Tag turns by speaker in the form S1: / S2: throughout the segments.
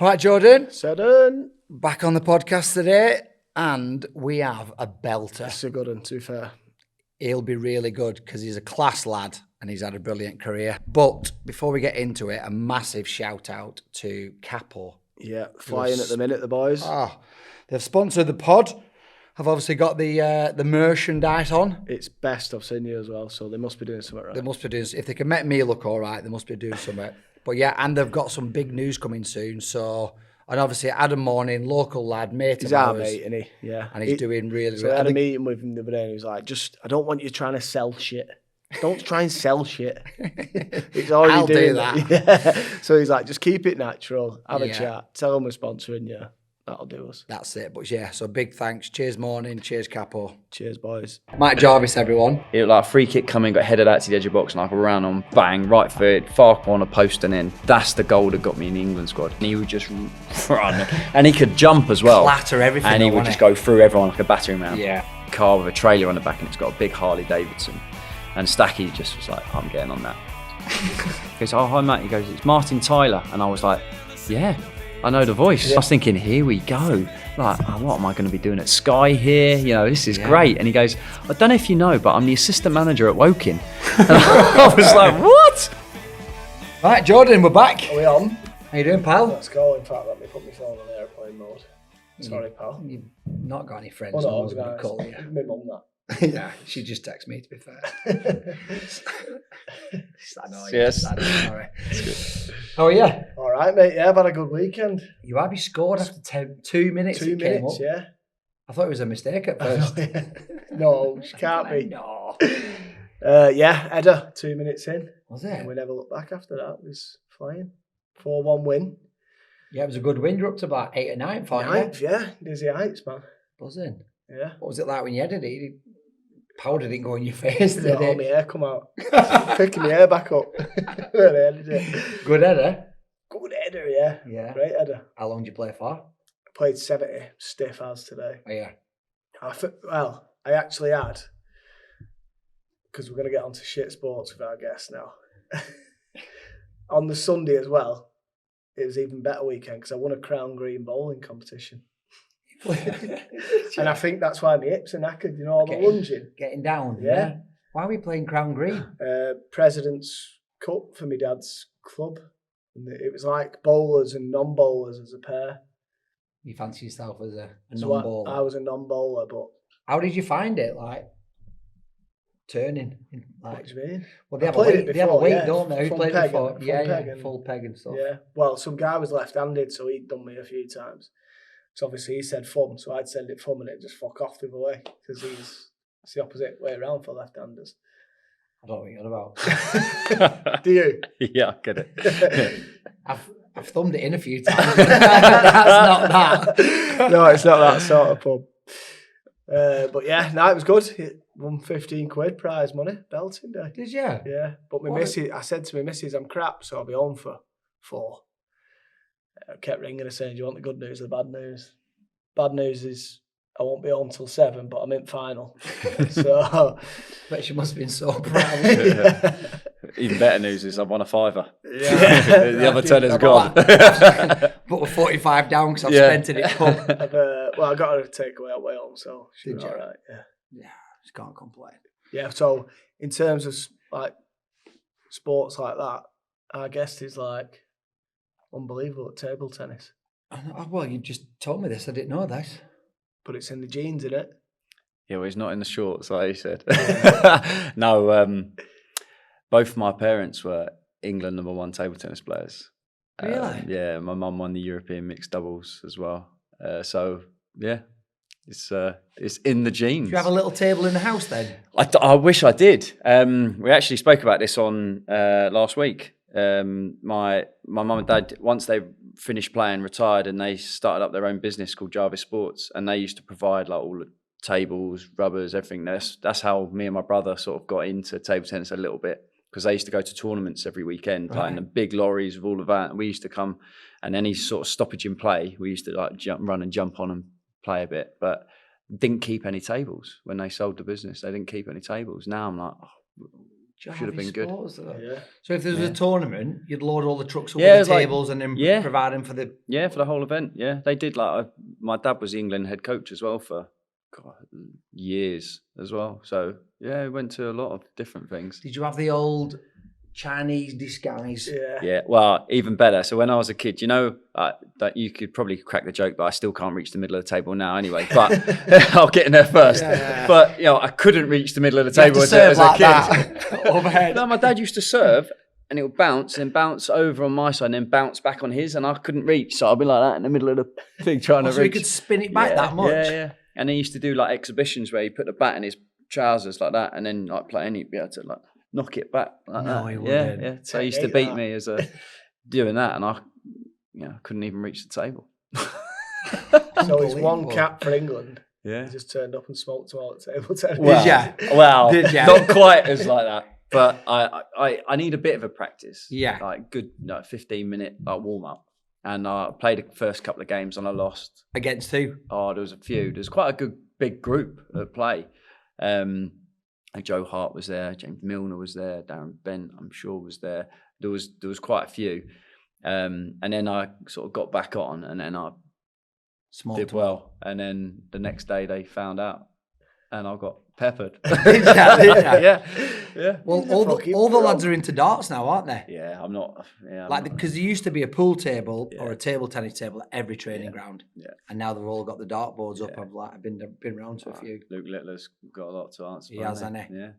S1: All right, Jordan.
S2: Sudden.
S1: Back on the podcast today, and we have a belter.
S2: That's a good one, to be fair.
S1: He'll be really good because he's a class lad and he's had a brilliant career. But before we get into it, a massive shout out to Capo.
S2: Yeah, flying at the minute, the boys.
S1: They've sponsored the pod. I've obviously got the merchandise on.
S2: It's best I've seen you as well, so they must be doing something right.
S1: They must be doing, if they can make me look all right, they must be doing something. But yeah, and they've got some big news coming soon. So, and obviously Adam Morning, local lad, mate
S2: He's
S1: of
S2: our
S1: ours,
S2: mate, isn't he? Yeah.
S1: and he's doing really
S2: So
S1: well.
S2: I had a meeting with him the other day and he was like, I don't want you trying to sell shit. Don't try and sell shit. He's already
S1: I'll
S2: doing
S1: do that.
S2: Yeah. So he's like, just keep it natural, have a
S1: Yeah.
S2: chat, tell them we're sponsoring you. That'll do us.
S1: That's it. But yeah, so big thanks. Cheers, Morning. Cheers, Capo.
S2: Cheers, boys.
S1: Matt Jarvis, everyone.
S3: It looked like a free kick coming, got headed out to the edge of the box, and I ran on, bang, right foot, far corner post and in. That's the goal that got me in the England squad. And he would just run, and he could jump as well.
S1: Clatter everything.
S3: And he would just go through everyone like a battering ram.
S1: Yeah.
S3: Car with a trailer on the back, and it's got a big Harley Davidson. And Stacky just was like, I'm getting on that. He goes, oh, hi, Matt. He goes, it's Martin Tyler. And I was like, yeah, I know the voice. Yeah. I was thinking, here we go. Like, oh, what am I going to be doing at Sky here? You know, this is great. And he goes, I don't know if you know, but I'm the assistant manager at Woking. And I was like, what?
S1: Right, Jordan, we're back.
S2: Are we on?
S1: How you doing, pal?
S2: Let's go. In fact, let me put my phone on airplane mode. Sorry, pal.
S1: You've not got any friends.
S2: Oh, no, I
S1: I
S2: was
S1: going
S2: going
S1: to call you.
S2: My mum that.
S1: Yeah, she just texted me, to be fair.
S3: Yes.
S1: Sorry. How are you?
S2: All right, mate. Yeah, I've had a good weekend.
S1: You have scored after 2 minutes.
S2: 2 minutes, yeah.
S1: I thought it was a mistake at first.
S2: No, she can't be.
S1: No.
S2: Yeah, Edda, 2 minutes in.
S1: Was it?
S2: And we never looked back after that. It was flying. 4-1 win.
S1: Yeah, it was a good win. You're up to about 8 or 9 for
S2: Ninth, yeah. Dizzy heights, man.
S1: Buzzing.
S2: Yeah.
S1: What was it like when you edited it? Powder didn't go in your face, did
S2: All
S1: it?
S2: my hair come out. Picking my hair back up. When I edited it.
S1: Good header.
S2: Good header, yeah.
S1: Yeah.
S2: Great header.
S1: How long did you play for?
S2: I played 70 stiff as today.
S1: Oh, yeah.
S2: I actually had, because we're going to get onto shit sports with our guests now. On the Sunday as well, it was even better weekend because I won a Crown Green bowling competition. And I think that's why my hips are knackered, you know, all the lunging.
S1: Getting down.
S2: Yeah.
S1: Why are we playing Crown Green?
S2: President's Cup for my dad's club. And it was like bowlers and non-bowlers as a pair.
S1: You fancy yourself as a
S2: So
S1: non-bowler?
S2: I was a non-bowler, but...
S1: How did you find it, like, turning? Like,
S2: What do you mean?
S1: Well, they
S2: I
S1: have
S2: played
S1: a weight,
S2: it
S1: they have a
S2: before,
S1: weight,
S2: yeah.
S1: don't they? Who
S2: Front
S1: played
S2: peg
S1: before?
S2: and-
S1: Yeah,
S2: front
S1: yeah,
S2: peg and-
S1: full peg and stuff.
S2: Yeah, well, some guy was left-handed, so he'd done me a few times. So obviously he said thumb, so I'd send it thumb and it'd just fuck off the other way because it's the opposite way around for left-handers.
S1: I don't know what you're on about.
S2: Do you?
S3: Yeah, I get it.
S1: I've thumbed it in a few times. That's not that.
S2: No, it's not that sort of pub. But yeah, no, it was good. It won 15 quid prize money, belting day.
S1: Did you?
S2: Yeah, but my missus, I said to my missus, I'm crap, so I'll be home for 4. I kept ringing her saying, do you want the good news or the bad news? Bad news is I won't be home till 7, but I'm in final. So,
S1: Bet she must have been so proud.
S3: Yeah. Even better news is I won a $5.
S2: yeah.
S3: The other 10 is gone.
S1: But we're 45 down because I've spent it at pub.
S2: I got her a takeaway at way home, so she's
S1: Did you?
S2: all right. Yeah.
S1: Yeah, just can't complain.
S2: Yeah, so in terms of like sports like that, our guest is like unbelievable at table tennis.
S1: Oh, well, you just told me this. I didn't know this.
S2: But it's in the genes, isn't it?
S3: Yeah, well, he's not in the shorts, like he said. No, both my parents were England #1 table tennis players.
S1: Really?
S3: Yeah, my mum won the European mixed doubles as well. So yeah, it's in the genes.
S1: Do you have a little table in the house then?
S3: I wish I did. We actually spoke about this on last week. My mum and dad, once they finished playing, retired, and they started up their own business called Jarvis Sports, and they used to provide like all the tables, rubbers, everything. That's how me and my brother sort of got into table tennis a little bit, because they used to go to tournaments every weekend, like in the big lorries with all of that. And we used to come, and any sort of stoppage in play, we used to like run and jump on and play a bit, but didn't keep any tables when they sold the business. They didn't keep any tables. Now I'm like, should have been good.
S2: Yeah.
S1: So if there was a tournament, you'd load all the trucks up
S3: Yeah, it
S1: with
S3: was
S1: the
S3: like-
S1: tables and then
S3: yeah.
S1: provide them for the...
S3: Yeah, for the whole event. Yeah, they did. Like my dad was the England head coach as well for years as well. So yeah, we went to a lot of different things.
S1: Did you have the old Chinese disguise?
S2: Yeah.
S3: Yeah, well, even better. So when I was a kid, that you could probably crack the joke, but I still can't reach the middle of the table now anyway. But I'll get in there first.
S1: Yeah.
S3: But I couldn't reach the middle of the
S1: You have
S3: table
S1: to
S3: as
S1: serve
S3: a
S1: like
S3: kid.
S1: that, overhead.
S3: No, my dad used to serve, and it would bounce and bounce over on my side, and then bounce back on his, and I couldn't reach. So I'd be like that in the middle of the thing trying to
S1: So he
S3: reach.
S1: could spin it back that much?
S3: Yeah. And he used to do like exhibitions where he put the bat in his trousers like that, and then like play, and he'd be able to like knock it back like
S1: No,
S3: that.
S1: he
S3: Yeah,
S1: wouldn't.
S3: yeah. So he used to
S2: hate
S3: beat
S2: that.
S3: me as a doing that, and I couldn't even reach the table.
S2: So it's one
S1: Unbelievable.
S2: cap for England.
S3: Yeah.
S2: He just turned up and smoked them all at table tennis.
S3: Well,
S1: ya?
S3: Well,
S1: Did ya?
S3: not quite as like that, but I need a bit of a practice.
S1: Yeah.
S3: Like good 15-minute warm up, and I played the first couple of games and I lost.
S1: Against who?
S3: Oh, there was a few. There's quite a good big group at play. Like Joe Hart was there, James Milner was there, Darren Bent, I'm sure, was there. There was quite a few. And then I sort of got back on, and then I
S1: Small
S3: did well. And then the next day they found out, and I got peppered.
S1: Did ya?
S3: Yeah.
S1: Well,
S2: He's a
S1: all
S2: fucking
S1: the
S2: pro.
S1: lads are into darts now, aren't they?
S3: Yeah, I'm not. Yeah, I'm
S1: Like,
S3: not-
S1: because there used to be a pool table or
S3: Yeah.
S1: a table tennis table at every training ground,
S3: Yeah.
S1: and now they've all got the dart boards up.
S3: Yeah.
S1: I've been around to a few.
S3: Luke Littler's got a lot to answer.
S1: He
S3: for,
S1: has,
S3: hasn't
S1: hasn't
S3: Yeah.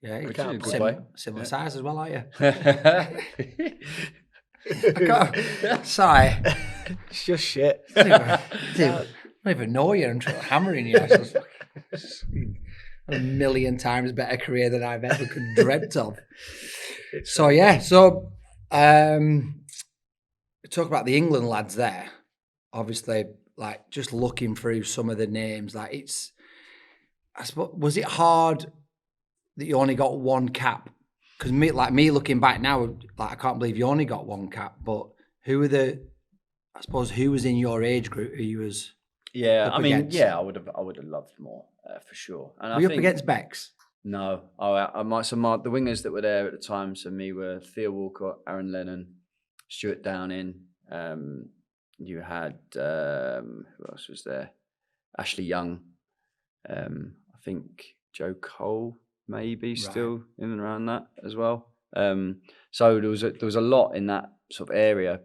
S1: Yeah,
S3: Which
S1: you're
S3: is a good
S1: similar,
S3: way.
S1: similar size as well, aren't you?
S3: Yeah.
S1: Sorry,
S2: It's just shit.
S1: I don't even know you. I'm trying to hammering you. A million times better career than I've ever could dreamt of. So yeah, talk about the England lads there. Obviously, like just looking through some of the names, like I suppose, was it hard that you only got one cap? Because me looking back now, like I can't believe you only got one cap. But who was in your age group who you was?
S3: Yeah,
S1: Up
S3: I mean,
S1: against.
S3: yeah, I would have loved more for sure. And
S1: Were you up against Bex?
S3: No, the wingers that were there at the time, so me were Theo Walcott, Aaron Lennon, Stuart Downing. You had who else was there? Ashley Young. I think Joe Cole maybe still in and around that as well. So there was a lot in that sort of area,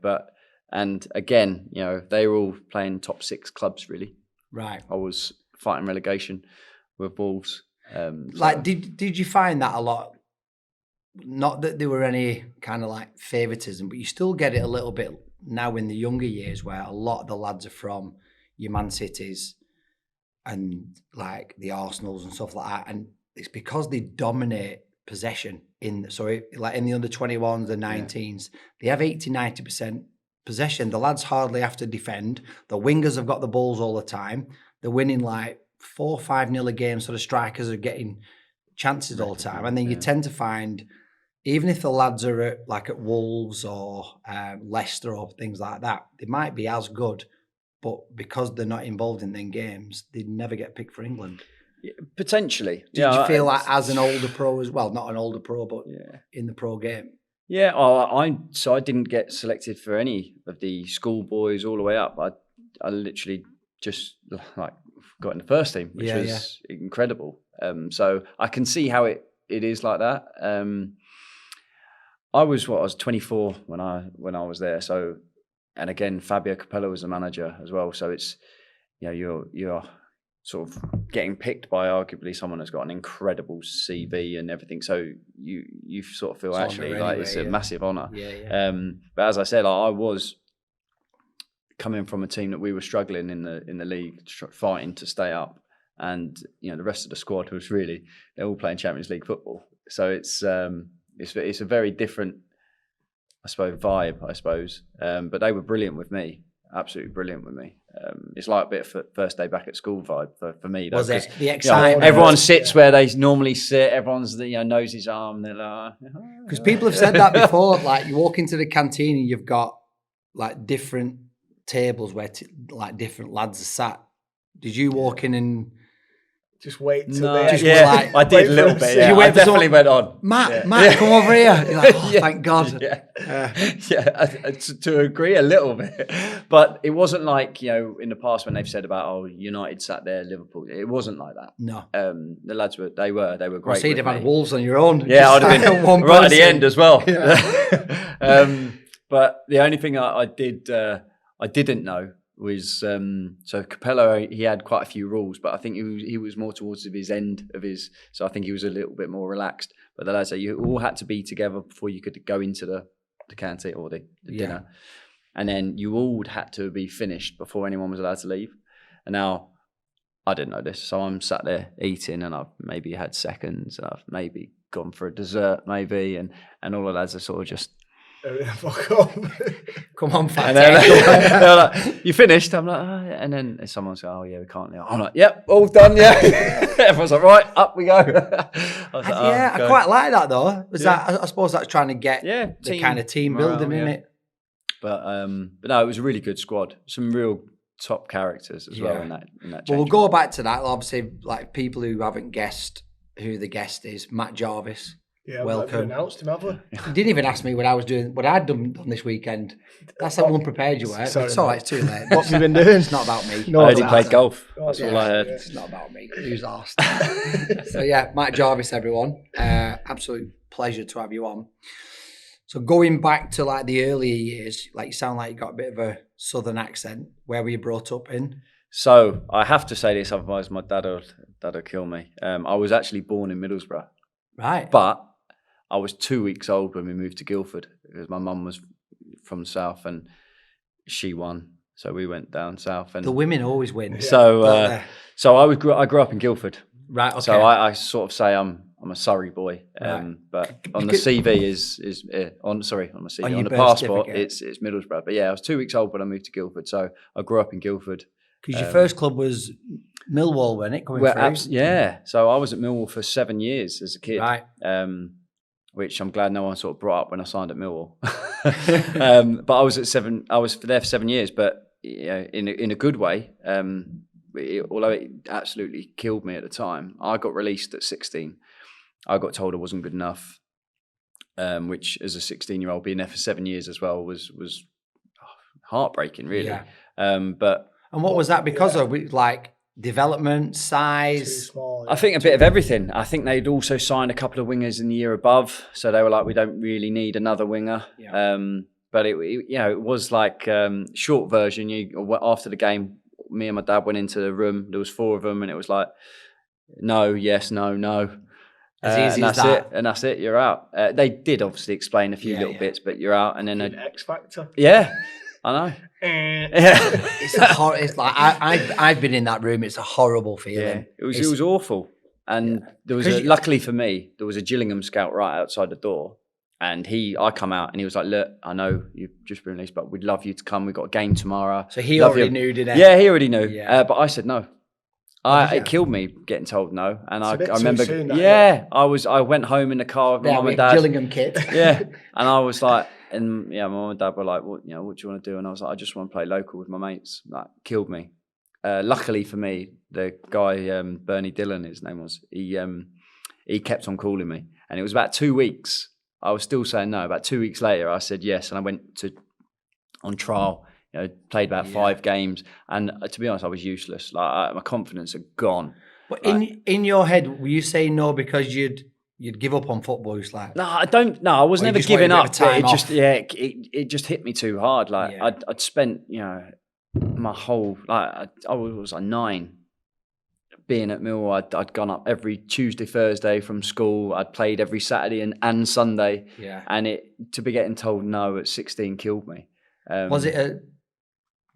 S3: and again, they were all playing top 6 clubs really.
S1: Right.
S3: I was fighting relegation with Wolves.
S1: Did you find that a lot? Not that there were any kind of like favoritism, but you still get it a little bit now in the younger years where a lot of the lads are from your Man Cities and like the Arsenals and stuff like that. And it's because they dominate possession in the under 21s, the 19s, they have 80-90% possession. The lads hardly have to defend. The wingers have got the balls all the time. They're winning like 4-5-0 a game, so the strikers are getting chances all the time. And then you tend to find, even if the lads are at Wolves or Leicester or things like that, they might be as good, but because they're not involved in them games, they never get picked for England.
S3: Potentially.
S1: Did you feel like as an older pro as well, not an older pro, but in the pro game?
S3: Yeah, I didn't get selected for any of the schoolboys all the way up. I literally just like got in the first team, which was incredible. So I can see how it is like that. I was 24 when I was there. So, and again, Fabio Capello was the manager as well. So it's you're sort of getting picked by arguably someone who's got an incredible CV and everything. So you sort of feel
S1: It's
S3: actually
S1: honour
S3: like
S1: anyway,
S3: it's a massive honour.
S1: Yeah.
S3: But as I said, I was coming from a team that we were struggling in the league, fighting to stay up, and the rest of the squad was they're all playing Champions League football. So it's a very different, I suppose, vibe. But they were brilliant with me. Absolutely brilliant with me. It's like a bit of first day back at school vibe for me. Though,
S1: Was it the excitement?
S3: Everyone sits where they normally sit. Everyone's knows his arm. They're like,
S1: because people have said that before. Like you walk into the canteen and you've got like different tables where like different lads are sat. Did you walk in and
S2: Just wait till
S3: No,
S2: they
S1: yeah,
S2: like,
S3: I did
S2: wait
S3: a little
S2: for
S3: bit.
S2: them
S3: Yeah,
S1: You wait
S3: I
S1: for
S3: definitely
S1: someone-
S3: went on.
S1: Matt, come over here. You're like, oh,
S3: Yeah.
S1: thank God.
S3: Yeah, to agree a little bit, but it wasn't like in the past when they've said about United sat there, Liverpool. It wasn't like that.
S1: No.
S3: The lads were great.
S1: I see you'd
S3: with
S1: have had
S3: me.
S1: Wolves on your own.
S3: Yeah, I'd have
S1: Just
S3: been
S1: one
S3: right at the
S1: person.
S3: end as well.
S1: Yeah.
S3: But the only thing I didn't know was so Capello, he had quite a few rules, but I think he was more towards his end of his. So I think he was a little bit more relaxed. But the lads say you all had to be together before you could go into the canteen or the dinner, and then you all had to be finished before anyone was allowed to leave. And now I didn't know this, so I'm sat there eating, and I've maybe had seconds, and I've maybe gone for a dessert, maybe, and all the lads are sort of just.
S2: Fuck off.
S1: Come on, fat.
S3: And then they're like, "You finished?" I'm like, oh, yeah. And then someone's like, "Oh yeah, we can't now." I'm like, "Yep, all done." Yeah. Everyone's like, "Right, up we go." I was like,
S1: I
S3: okay.
S1: quite like that though. Was
S3: Yeah.
S1: that? I suppose that's trying to get
S3: Yeah,
S1: the kind of team
S3: morale,
S1: building in
S3: yeah.
S1: it.
S3: But no, it was a really good squad. Some real top characters as well
S1: Yeah.
S3: in that.
S1: Well, we'll go back to that. Obviously, like people who haven't guessed who the guest is, Matt Jarvis.
S2: Yeah,
S1: Welcome.
S2: we've announced him, have we?
S1: You didn't even ask me what I was doing, what I'd done this weekend. That's how unprepared you were.
S2: Sorry,
S1: It's all right,
S2: mate.
S1: it's too late.
S2: What have you been doing?
S1: It's not about me.
S2: No,
S3: I heard
S2: it's
S3: he
S2: not.
S3: played golf.
S2: Oh,
S3: That's
S2: yeah.
S3: all I heard.
S2: Yeah.
S1: It's not about me. Who's asked? So yeah, Matt Jarvis, everyone. Absolute pleasure to have you on. So going back to like the earlier years, like you sound like you got a bit of a southern accent. Where were you brought up in?
S3: So I have to say this, otherwise my dad'll kill me. I was actually born in Middlesbrough,
S1: Right.
S3: but I was 2 weeks old when we moved to Guildford because my mum was from South and she won, so we went down south. And
S1: The women always win.
S3: so
S1: don't they?
S3: so I grew up in Guildford.
S1: Right. Okay.
S3: So I sort of say I'm a Surrey boy,
S1: Right.
S3: but on the
S1: Because-
S3: CV on the CV
S1: On your
S3: on the
S1: birth
S3: passport
S1: certificate.
S3: it's Middlesbrough. But yeah, I was 2 weeks old when I moved to Guildford, so I grew up in Guildford.
S1: Because your first club was Millwall, wasn't it? Coming through.
S3: Yeah, so I was at Millwall for 7 years as a kid,
S1: Right.
S3: which I'm glad no one sort of brought up when I signed at Millwall. But I was there for 7 years, but in a good way. Although it absolutely killed me at the time, I got released at 16. I got told I wasn't good enough, which as a 16-year-old being there for 7 years as well was heartbreaking, really.
S1: Yeah.
S3: But
S1: And what was that because of? Like development,
S2: Too
S1: size?
S2: small.
S3: I think a bit of everything. I think they'd also signed a couple of wingers in the year above, so they were like, we don't really need another winger.
S1: Yeah.
S3: But it was like short version. After the game, me and my dad went into the room. There was 4 of them, and it was like, no, yes, no, no.
S1: As easy
S3: and
S1: as
S3: that's
S1: that.
S3: it. And that's it. You're out. They did obviously explain a few
S1: Yeah,
S3: little
S1: yeah.
S3: bits, but you're out. And then
S2: X Factor.
S3: yeah, I know. Yeah.
S1: It's like I've been in that room. It's a horrible feeling.
S3: It was awful. And there was luckily for me, there was a Gillingham scout right outside the door. And I come out and he was like, look, I know you've just been released, but we'd love you to come. We've got a game tomorrow.
S1: So he
S3: Love
S1: already
S3: you."
S1: knew, didn't he?
S3: Yeah, he already knew.
S1: Yeah.
S3: But I said no.
S1: did you?
S3: It killed me getting told no. And
S2: It's
S3: I
S2: a bit too
S3: remember,
S2: soon, that,
S3: yeah, I went home in the car with my
S1: Yeah,
S3: mum
S1: we
S3: and dad.
S1: Gillingham kid.
S3: Yeah. And I was like, and yeah, my mum and dad were like, what do you want to do? And I was like, I just want to play local with my mates. That killed me. Luckily for me, the guy, Bernie Dillon, his name was, he kept on calling me. And it was about 2 weeks. I was still saying no. About 2 weeks later, I said yes. And I went on trial, played about 5 games. And to be honest, I was useless. Like my confidence had gone.
S1: But in your head, were you saying no because you'd give up on football? It's like,
S3: No, I don't. No, I was
S1: Or you
S3: never
S1: just wanted
S3: giving
S1: a bit of
S3: up.
S1: time
S3: It just,
S1: off?
S3: it just hit me too hard. Like
S1: Yeah.
S3: I'd spent, my whole I was like 9, being at Millwall. I'd gone up every Tuesday, Thursday from school. I'd played every Saturday and Sunday.
S1: yeah.
S3: And to be getting told no at 16 killed me.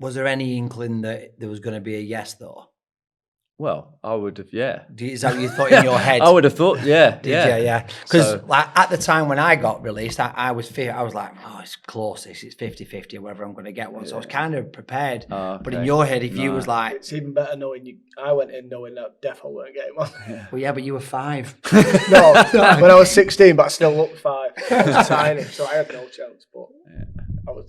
S1: Was there any inkling that there was going to be a yes though?
S3: Well, I would have. Yeah.
S1: Is that what you thought in your head?
S3: I would have thought. Yeah.
S1: Did
S3: yeah.
S1: you? Yeah. Because
S3: So-
S1: like at the time when I got released, I was like, oh, it's close. It's 50-50 or whether I'm going to get one. So I was kind of prepared.
S3: Oh,
S1: But in
S3: okay.
S1: your head, if you
S3: No.
S1: was like,
S2: It's even better knowing you. I went in knowing that defo weren't getting one.
S1: well, yeah, but you were 5.
S2: No, when I was 16, but I still looked 5. I was tiny, so I had no chance. But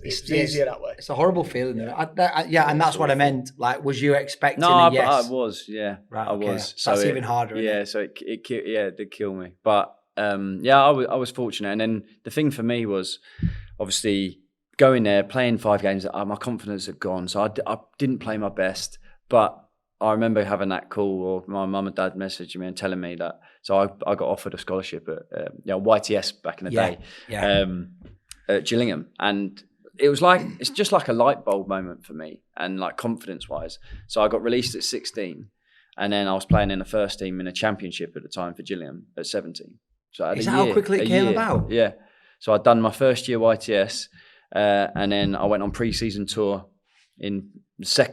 S2: It's easier that way.
S1: It's a horrible feeling. Yeah, and that's what I meant. Like, was you expecting
S3: No,
S1: a
S3: but
S1: yes?
S3: I was. Yeah,
S1: Right,
S3: I
S1: okay.
S3: was. So
S1: That's even harder.
S3: Yeah, so it did kill me. But yeah, I was fortunate. And then the thing for me was obviously going there, playing 5 games. My confidence had gone, so I didn't play my best. But I remember having that call, or my mum and dad messaging me and telling me that. So I got offered a scholarship at YTS back in the day, at Gillingham, and it's just like a light bulb moment for me, and like confidence wise. So I got released at 16, and then I was playing in the first team in a championship at the time for Gillingham at 17. So
S1: Is that how quickly it came about?
S3: Yeah. So I'd done my first year YTS, and then I went on pre-season tour in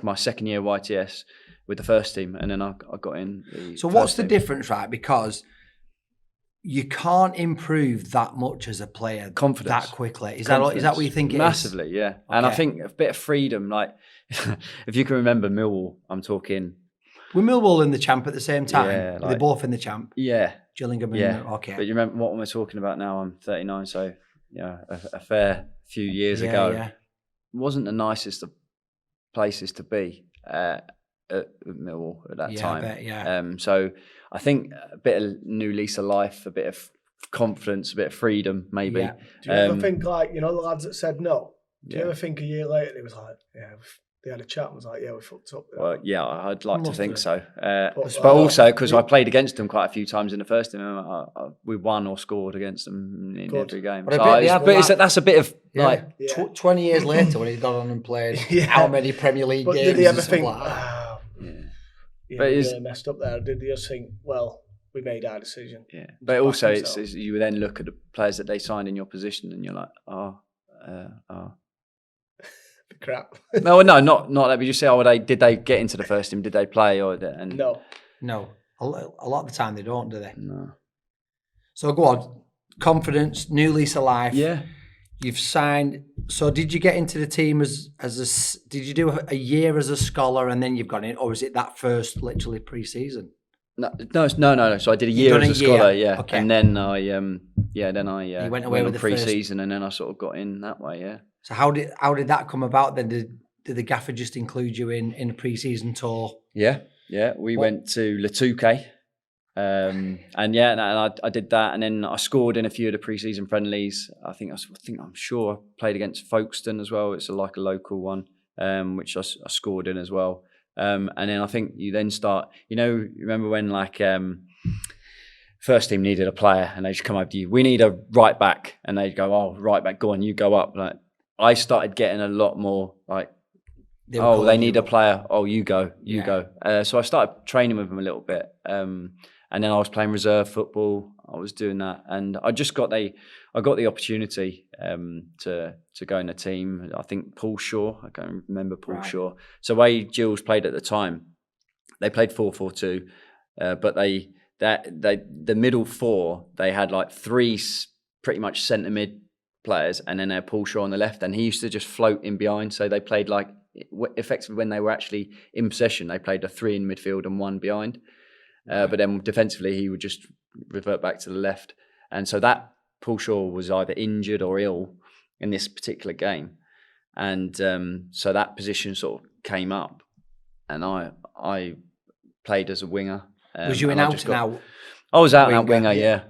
S3: my second year YTS with the first team, and then I got in.
S1: So what's the difference, right? Because you can't improve that much as a player
S3: Confidence.
S1: that quickly. Is that what you think it is?
S3: Massively, yeah. Okay. And I think a bit of freedom, like if you can remember Millwall, I'm talking.
S1: Were Millwall in the champ at the same time?
S3: Yeah,
S1: Were they both in the champ?
S3: Yeah.
S1: Gillingham.
S3: Yeah.
S1: Okay.
S3: But you remember what we're talking about now? I'm 39, so yeah, a fair few years ago.
S1: Yeah.
S3: It wasn't the nicest of places to be at Millwall at that time.
S1: I bet,
S3: so I think a bit of new lease of life, a bit of confidence, a bit of freedom, maybe.
S2: Yeah. Do you ever think, like, the lads that said no? Do you ever think a year later they was like, they had a chat and was like, we fucked up.
S3: Well, yeah, I'd like to think so. But
S2: also,
S3: because I played against them quite a few times in the first team, we won or scored against them in every game. So that's a bit of like
S1: 20 years later when he's gone on and played how many Premier League games?
S2: Did they ever think, we really messed up there? Or did they just think, well, we made our decision?
S3: Yeah, but also it's you then look at the players that they signed in your position and you're like,
S2: crap.
S3: No, not that. But you say, did they get into the first team? Did they play?
S1: No. A lot of the time they don't, do they?
S3: No.
S1: So go on. Confidence, new lease of life.
S3: Yeah.
S1: You've signed. So did you get into the team did you do a year as a scholar and then you've gone in, or was it that first literally pre-season?
S3: No. So I did a year as a scholar, okay. And then I went away with pre-season, and then I sort of got in that way, yeah.
S1: So how did that come about then? Did the gaffer just include you in a pre-season tour?
S3: Yeah. We went to Latuke, and I did that, and then I scored in a few of the pre-season friendlies. I'm sure I played against Folkestone as well. It's like a local one, which I scored in as well. And then I think you then start. You remember when first team needed a player, and they just come up to you. We need a right back, and they'd go, "Oh, right back, go on, you go up." Like I started getting a lot more like, they need a player. Oh, you go. So I started training with them a little bit, and then I was playing reserve football. I was doing that, and I got the opportunity to go in the team. I think Paul Shaw. I can't remember Paul Shaw. So way Gills played at the time, they played 4-4-2, but the middle four, they had like 3 pretty much centre mid players, and then they had Paul Shaw on the left, and he used to just float in behind. So they played like effectively when they were actually in possession, they played a 3 in midfield and 1 behind. But then defensively, he would just revert back to the left. And so that Paul Shaw was either injured or ill in this particular game. And so that position sort of came up, and I played as a winger.
S1: Was you an out and out?
S3: I was out and out winger, yeah.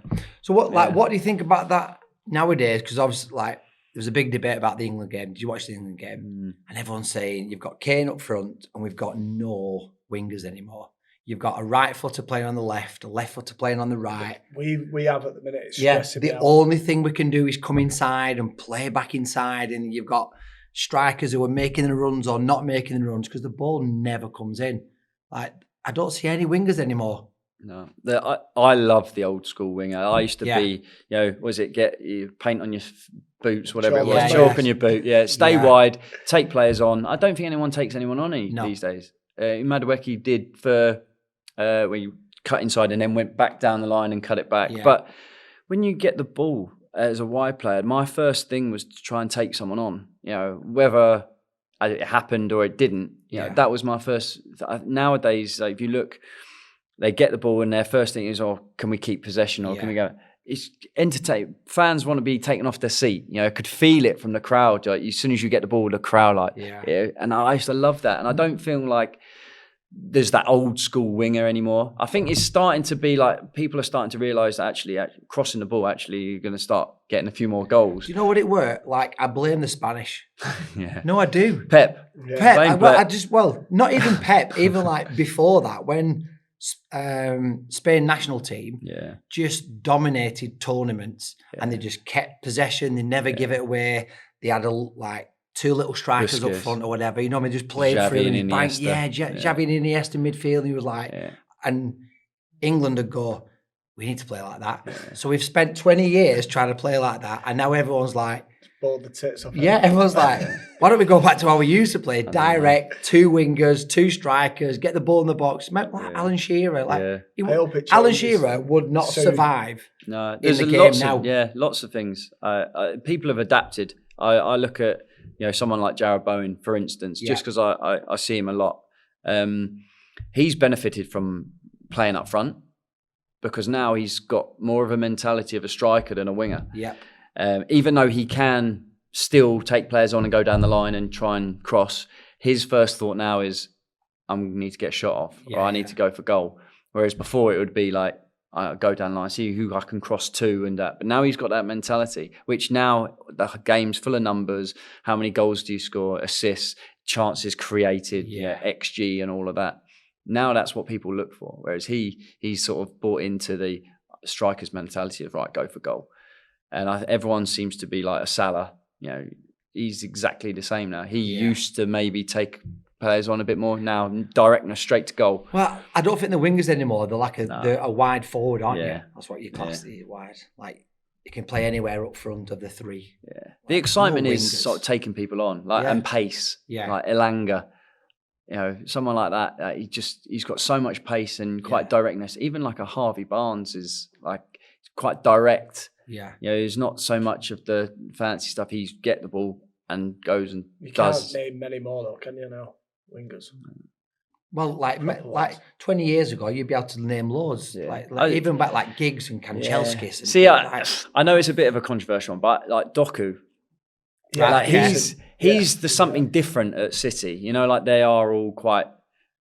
S1: So what do you think about that nowadays? Because obviously, there was a big debate about the England game. Did you watch the England game? And everyone's saying you've got Kane up front and we've got no wingers anymore. You've got a right footer playing on the left, a left footer playing on the right.
S2: We have at the minute. It's
S1: the only thing we can do is come inside and play back inside, and you've got strikers who are making the runs or not making the runs because the ball never comes in. Like, I don't see any wingers anymore.
S3: No, I love the old school winger. I used to be, get you paint on your boots, whatever it was, chalk on your boot. Yeah, stay wide, take players on. I don't think anyone takes anyone on these days. Madueke did for when you cut inside and then went back down the line and cut it back. Yeah. But when you get the ball as a wide player, my first thing was to try and take someone on. Whether it happened or it didn't. That was my first. Nowadays, if you look, they get the ball and their first thing is, "Oh, can we keep possession or can we go?" it's entertain. Fans want to be taken off their seat. You know, I could feel it from the crowd. Like, as soon as you get the ball, the crowd and I used to love that. And I don't feel like there's that old school winger anymore. I think it's starting to be like people are starting to realise that actually crossing the ball, actually you're going to start getting a few more goals.
S1: Do you know what it were? Like, I blame the Spanish.
S3: Yeah.
S1: No, I do.
S3: Pep.
S2: Yeah.
S1: Pep.
S3: Blame
S1: Not even Pep. Even like before that, when Spain national team just dominated tournaments and they just kept possession. They never give it away. They had two little strikers up front or whatever. You know, I mean, just played
S3: Xavi
S1: through and
S3: and
S1: banked.
S3: Iniesta.
S1: Xavi and Iniesta midfield. And he was like, and England would go, we need to play like that. Yeah. So we've spent 20 years trying to play like that, and now everyone's like,
S2: balled the tits off.
S1: Yeah, everyone's like, why don't we go back to how we used to play? Direct, two wingers, two strikers, get the ball in the box. Alan Shearer, Alan Shearer would not survive.
S3: No, there's
S1: in the game
S3: lots
S1: now.
S3: Lots of things. People have adapted. I look at someone like Jared Bowen, for instance, just because I see him a lot. He's benefited from playing up front because now he's got more of a mentality of a striker than a winger.
S1: Yeah.
S3: Even though he can still take players on and go down the line and try and cross, his first thought now is, I need to get a shot off or I need to go for goal. Whereas before it would be like, I go down the line, see who I can cross to and that. But now he's got that mentality, which now the game's full of numbers. How many goals do you score, assists, chances created, XG and all of that. Now that's what people look for. Whereas he's sort of bought into the striker's mentality of, right, go for goal. And everyone seems to be like a Salah. He's exactly the same now. He used to maybe take players on a bit more. Now directing us straight to goal.
S1: Well, I don't think the wingers anymore. They're like a wide forward, aren't you? That's what you class the wide. Like, you can play anywhere up front of the three. Yeah.
S3: The excitement is sort of taking people on, and pace. Yeah. Like Elanga. Someone like that. He's got so much pace and quite directness. Even like a Harvey Barnes is like quite direct.
S1: Yeah.
S3: There's not so much of the fancy stuff. He's get the ball and goes and
S2: you
S3: does.
S2: You can't name many more though, can you now? Wingers.
S1: Well, like 20 years ago, you'd be able to name loads. Yeah. Even back like Giggs and Kanchelskis. And
S3: see, I know it's a bit of a controversial one, but like Doku, he's the something different at City. Like they are all quite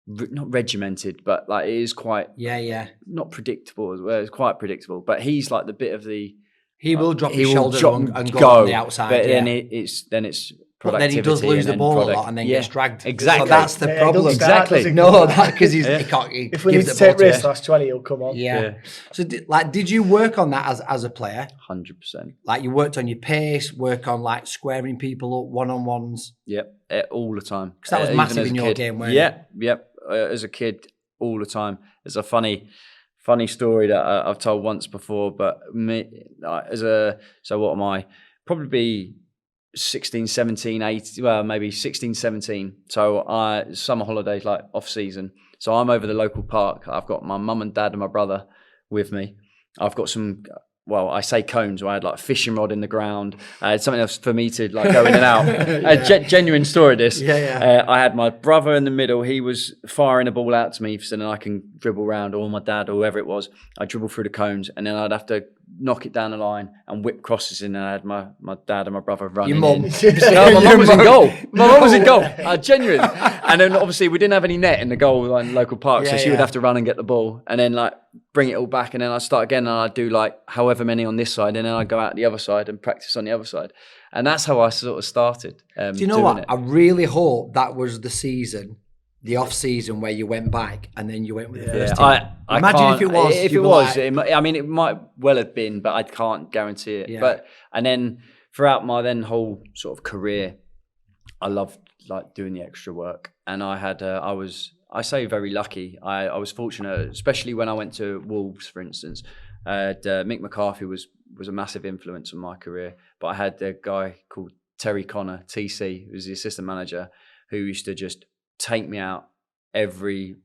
S3: not regimented, but like it is quite not predictable as well. It's quite predictable, but he's like the bit of the.
S1: He will drop his shoulder and go on the outside.
S3: But then it's productivity.
S1: But then he does lose the ball a lot and then gets dragged.
S3: Exactly.
S1: So that's the problem.
S3: Exactly.
S1: No, because he can't.
S2: If we need to take risks, last 20, he'll come on.
S1: Yeah. So, did you work on that as a player?
S3: 100%. Like,
S1: you worked on your pace, work on like squaring people up, one-on-ones.
S3: Yep, all the time.
S1: Because that was massive in your game, weren't it?
S3: Yep. As a kid, all the time. There's a funny story that I've told once before, but so what am I? Probably 16, 17, 18, well, maybe 16, 17. So summer holidays, like off season. So I'm over the local park. I've got my mum and dad and my brother with me. I've got some, I say cones, I had like a fishing rod in the ground. I had something else for me to like go in and out. Genuine story, this. I had my brother in the middle. He was firing a ball out to me so then I can dribble around, or my dad, or whoever it was. I'd dribble through the cones and then I'd have to knock it down the line and whip crosses in. And I had my dad and my brother running.
S1: Your mum?
S3: No, my mum was in goal. My mum was in goal. Genuine. And then obviously we didn't have any net in the goal line in the local park, so she would have to run and get the ball and then like bring it all back, and then I'd start again and I'd do like however many on this side, and then I'd go out the other side and practice on the other side. And that's how I sort of started.
S1: Do you know what? I really hope that was the season, the off season where you went back and then you went with the first team. Imagine if it was.
S3: If it was, it might well have been, but I can't guarantee it. Yeah. And then throughout my then whole sort of career, I loved like doing the extra work, and I say very lucky. I was fortunate, especially when I went to Wolves, for instance. Mick McCarthy was a massive influence on my career, but I had a guy called Terry Connor, TC, who was the assistant manager, who used to just take me out not every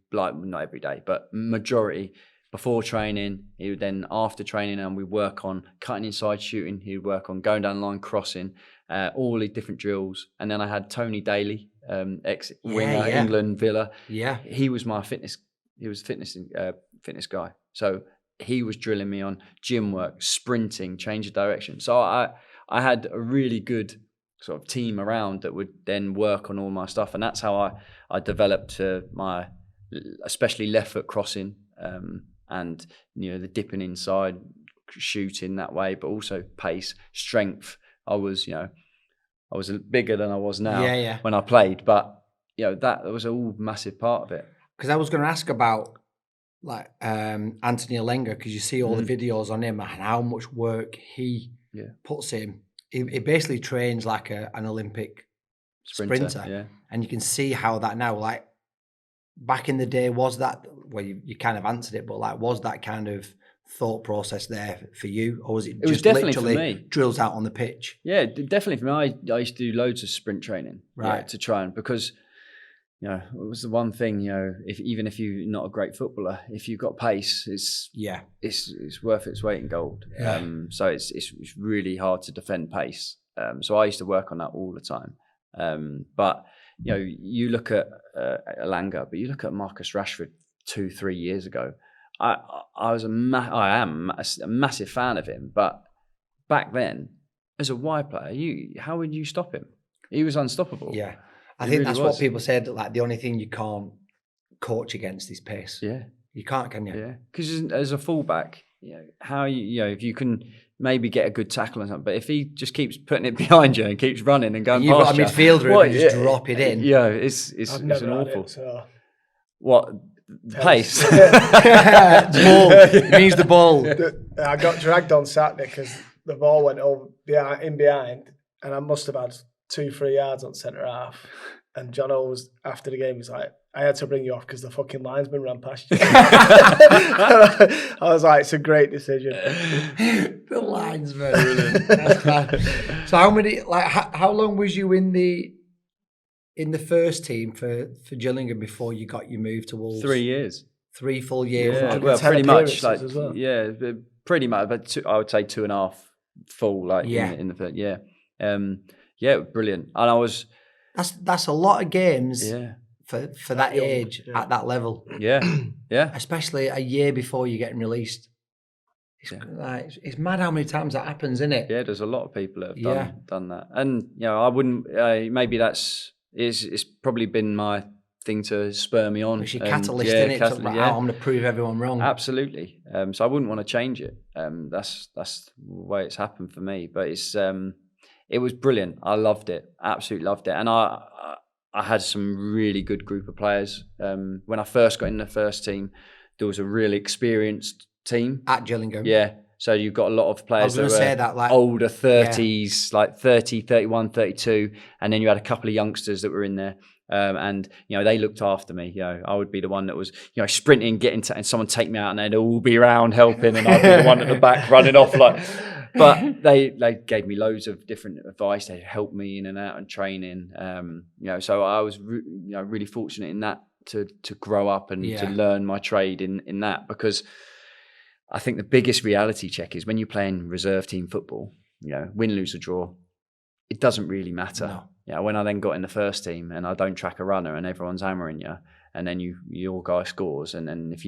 S3: day, but majority before training. He would then, after training, and we work on cutting inside shooting. He would work on going down the line, crossing, all the different drills. And then I had Tony Daly, ex-winger, England, Villa.
S1: Yeah.
S3: He was my fitness guy. So he was drilling me on gym work, sprinting, change of direction. So I had a really good sort of team around that would then work on all my stuff, and that's how I developed my, especially left foot crossing, and the dipping inside, shooting that way, but also pace, strength. I was bigger than I was now when I played, but that was all massive part of it.
S1: Because I was going to ask about like Anthony Alenga, because you see all the videos on him and how much work he puts in. He basically trains like an Olympic sprinter. And you can see how that now, like back in the day, was that, well, you kind of answered it, but like, was that kind of thought process there for you, or was it just
S3: definitely
S1: literally
S3: for me.
S1: Drills out on the pitch?
S3: Yeah, definitely for me. I used to do loads of sprint training,
S1: right,
S3: to try, and because it was the one thing, even if you're not a great footballer, if you've got pace, it's worth its weight in gold. So it's really hard to defend pace. So I used to work on that all the time. But you look at Alanga, but you look at Marcus Rashford 2-3 years ago. I am a massive fan of him, but back then, as a wide player, how would you stop him? He was unstoppable.
S1: Yeah, I think really that's what people said. Like the only thing you can't coach against is pace.
S3: Yeah,
S1: you can't, can you?
S3: Yeah, because as a fullback, how if you can maybe get a good tackle or something, but if he just keeps putting it behind you and keeps running and going,
S1: you've
S3: past
S1: got a midfielder who can just drop it in.
S3: Yeah, it's an awful.
S2: It, so.
S3: What? Pace.
S1: It means the ball.
S2: I got dragged on Saturday because the ball went over in behind, and I must have had 2-3 yards on centre half. And Jono was, after the game, he's like, I had to bring you off because the fucking linesman ran past you. I was like, it's a great decision.
S1: The linesman. So how long was you in the first team for Gillingham before you got your move to Wolves?
S3: 3 years.
S1: 3 full years.
S3: Yeah, well, pretty much. Like,
S2: as well.
S3: Yeah, pretty much. But I would say 2.5 full. Like in the first. Yeah, brilliant. And I was.
S1: That's a lot of games. Yeah. For that age at that level.
S3: Yeah, yeah.
S1: Especially a year before you're getting released. It's mad how many times that happens, isn't it?
S3: Yeah, there's a lot of people that have done that, and I wouldn't. Maybe it's probably been my thing to spur me on.
S1: It's your catalyst, isn't it? I'm going to prove everyone wrong.
S3: Absolutely. So I wouldn't want to change it. That's the way it's happened for me. But it was brilliant. I loved it. Absolutely loved it. And I had some really good group of players. When I first got in the first team, there was a really experienced team.
S1: At Gillingham.
S3: Yeah. So you've got a lot of players that were older, 30s, like 30, 31, 32. And then you had a couple of youngsters that were in there. And they looked after me. I would be the one that was sprinting, and someone take me out, and they'd all be around helping, and I'd be the one at the back running off like. But they gave me loads of different advice. They helped me in and out and training. So I was really fortunate in that to grow up and to learn my trade in that, because I think the biggest reality check is when you're playing reserve team football. Win, lose or draw, it doesn't really matter. No. When I then got in the first team and I don't track a runner and everyone's hammering you, and then your guy scores, and then if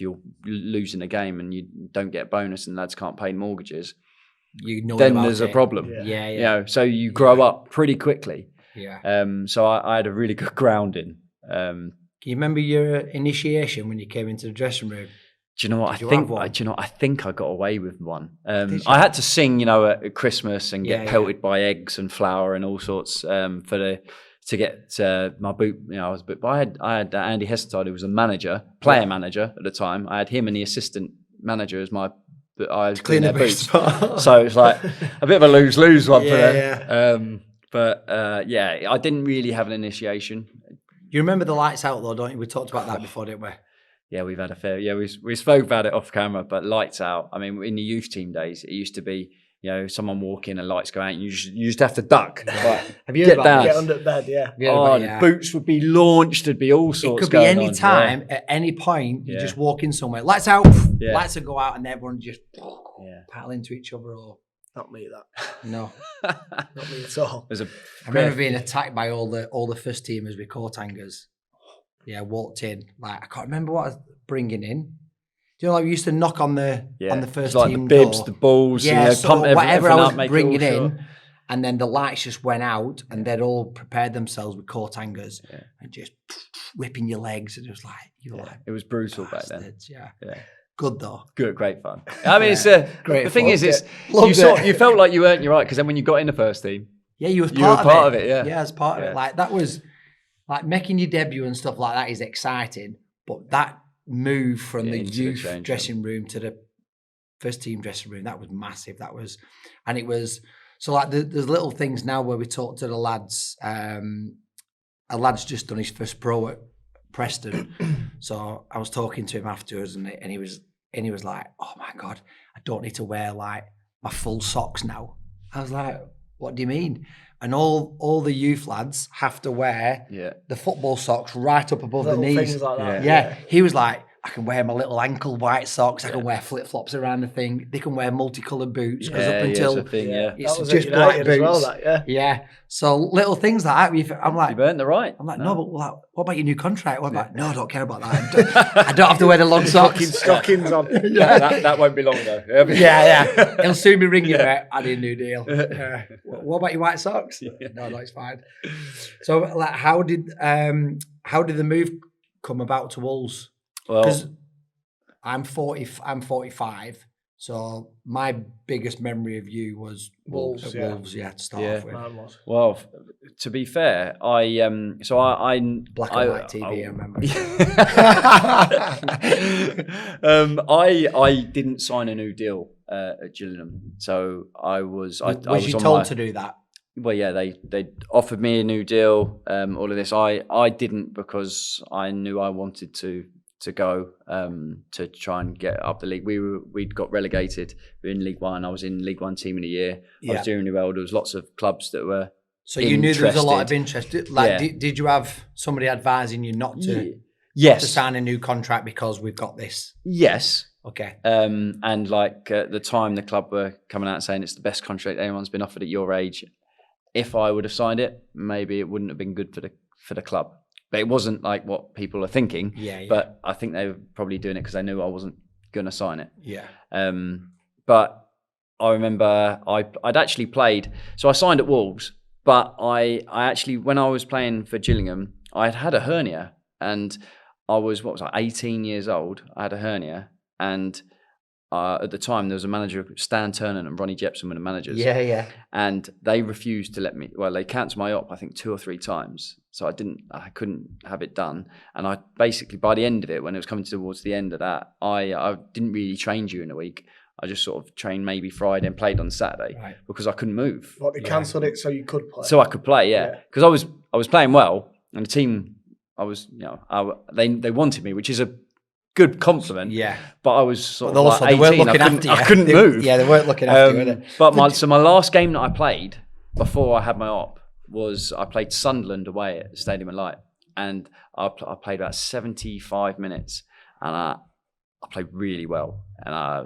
S3: you're losing a game and you don't get a bonus and lads can't pay mortgages, then there's a problem.
S1: Yeah.
S3: So you grow up pretty quickly.
S1: Yeah.
S3: So I had a really good grounding.
S1: Can you remember your initiation when you came into the dressing room?
S3: Do you know what? I think I got away with one. I had to sing, at Christmas and get pelted by eggs and flour and all sorts to get my boot. I was, but I had Andy Hestard, who was a player manager at the time. I had him and the assistant manager as my. But I was cleaning their boots, so it's like a bit of a lose-lose one for them. I didn't really have an initiation.
S1: You remember the lights out though, don't you? We talked about that before, didn't we?
S3: Yeah, we've had a fair. Yeah, we spoke about it off camera, but lights out. I mean, in the youth team days, it used to be, someone walk in and lights go out, and you just have to duck. Like,
S2: have you get down? Get under bed,
S3: the boots would be launched. There'd be all sorts.
S1: It could be any time, at any point. You just walk in somewhere, lights out, lights will go out, and everyone just paddle into each other. Or
S2: not me, that.
S1: No,
S2: not me at all.
S1: I remember being attacked by all the first teamers with coat hangers. Yeah, walked in. Like, I can't remember what I was bringing in. you know, like we used to knock on the first
S3: It's like
S1: team
S3: the bibs,
S1: door.
S3: the balls,
S1: Yeah,
S3: pump
S1: so whatever I
S3: everything
S1: was
S3: up, make it
S1: bringing
S3: all
S1: in,
S3: sure.
S1: and then the lights just went out, and they'd all prepared themselves with coat hangers and just whipping your legs, and it was like
S3: It was brutal back then.
S1: bastards, yeah.
S3: Yeah.
S1: Good though.
S3: Good, great fun. I mean, it's
S1: Great
S3: the thing
S1: fun.
S3: is, it's
S1: Loved
S3: you felt like you earned your right because then when you got in the first team,
S1: Yeah, you were
S3: You were
S1: part,
S3: part
S1: of it. Yeah, as part of it. Like that was like making your debut and stuff like that is exciting, but that move from the
S3: into the
S1: youth
S3: change
S1: dressing room to the first team dressing room, that was massive. That was, and it was so like there's little things now where we talk to the lads. A lad's just done his first pro at Preston, so I was talking to him afterwards, and he was like, "Oh my god, I don't need to wear like my full socks now." I was like, "What do you mean?" And all the youth lads have to wear the football socks right up above
S2: Little
S1: the knees.
S2: things like that.
S1: Yeah, he was like, I can wear my little ankle white socks. I can wear flip flops around the thing. They can wear multicolored boots because up until
S3: it's a thing,
S1: it's
S2: That was
S1: just
S2: at
S1: black
S2: United
S1: boots.
S2: as well, that, yeah.
S1: So little things like that. I'm like,
S3: You've earned the right.
S1: I'm like, no, but like, what about your new contract? I'm like, no, I don't care about that. I don't have to wear the long socks.
S2: Stockings on.
S3: That won't be long though.
S1: Yeah. He'll soon be ringing me. I need a new deal. What about your white socks? No, it's fine. So, like, how did the move come about to Wolves? Because
S3: Well,
S1: I'm 45, so my biggest memory of you was
S2: Wolves,
S1: at
S2: yeah.
S1: Wolves, to start off with.
S2: Mine was.
S3: well, to be fair, I
S1: Black and white TV, I remember.
S3: I didn't sign a new deal at Gillingham, so I was
S1: Was you told to do that?
S3: Well, yeah, they offered me a new deal. All of this, I didn't because I knew I wanted to go to try and get up the league. We'd got relegated. We were in League One. I was in League One team of the year. I was doing really well. There was lots of clubs that were.
S1: So you knew there was a lot of
S3: interested.
S1: interest. Like, did you have somebody advising you not to sign a new contract because we've got this?
S3: Yes.
S1: Okay.
S3: And like at the time, the club were coming out saying it's the best contract anyone's been offered at your age. If I would have signed it, maybe it wouldn't have been good for the club. But it wasn't like what people are thinking.
S1: Yeah.
S3: But I think they were probably doing it because they knew I wasn't going to sign it.
S1: Yeah.
S3: But I remember I'd actually played. So I signed at Wolves, but I actually, when I was playing for Gillingham, I had a hernia. And I was, 18 years old. I had a hernia. And at the time, there was a manager, Stan Turner and Ronnie Jepson were the managers.
S1: Yeah.
S3: And they refused to let me. Well, they cancelled my op, I think 2 or 3 times. So I couldn't have it done. And I basically, by the end of it, when it was coming towards the end of that, I didn't really train during the week. I just sort of trained maybe Friday and played on Saturday because I couldn't move.
S2: What, they cancelled it so you could play?
S3: So I could play, because I was playing well, and the team, they wanted me, which is a good compliment.
S1: Yeah.
S3: But I was sort
S1: But
S3: of
S1: also,
S3: like 18.
S1: they weren't looking after you.
S3: I couldn't move.
S1: Yeah, they weren't looking after you.
S3: But my last game that I played before I had my op was I played Sunderland away at the Stadium of Light, and I played about 75 minutes, and I played really well, and I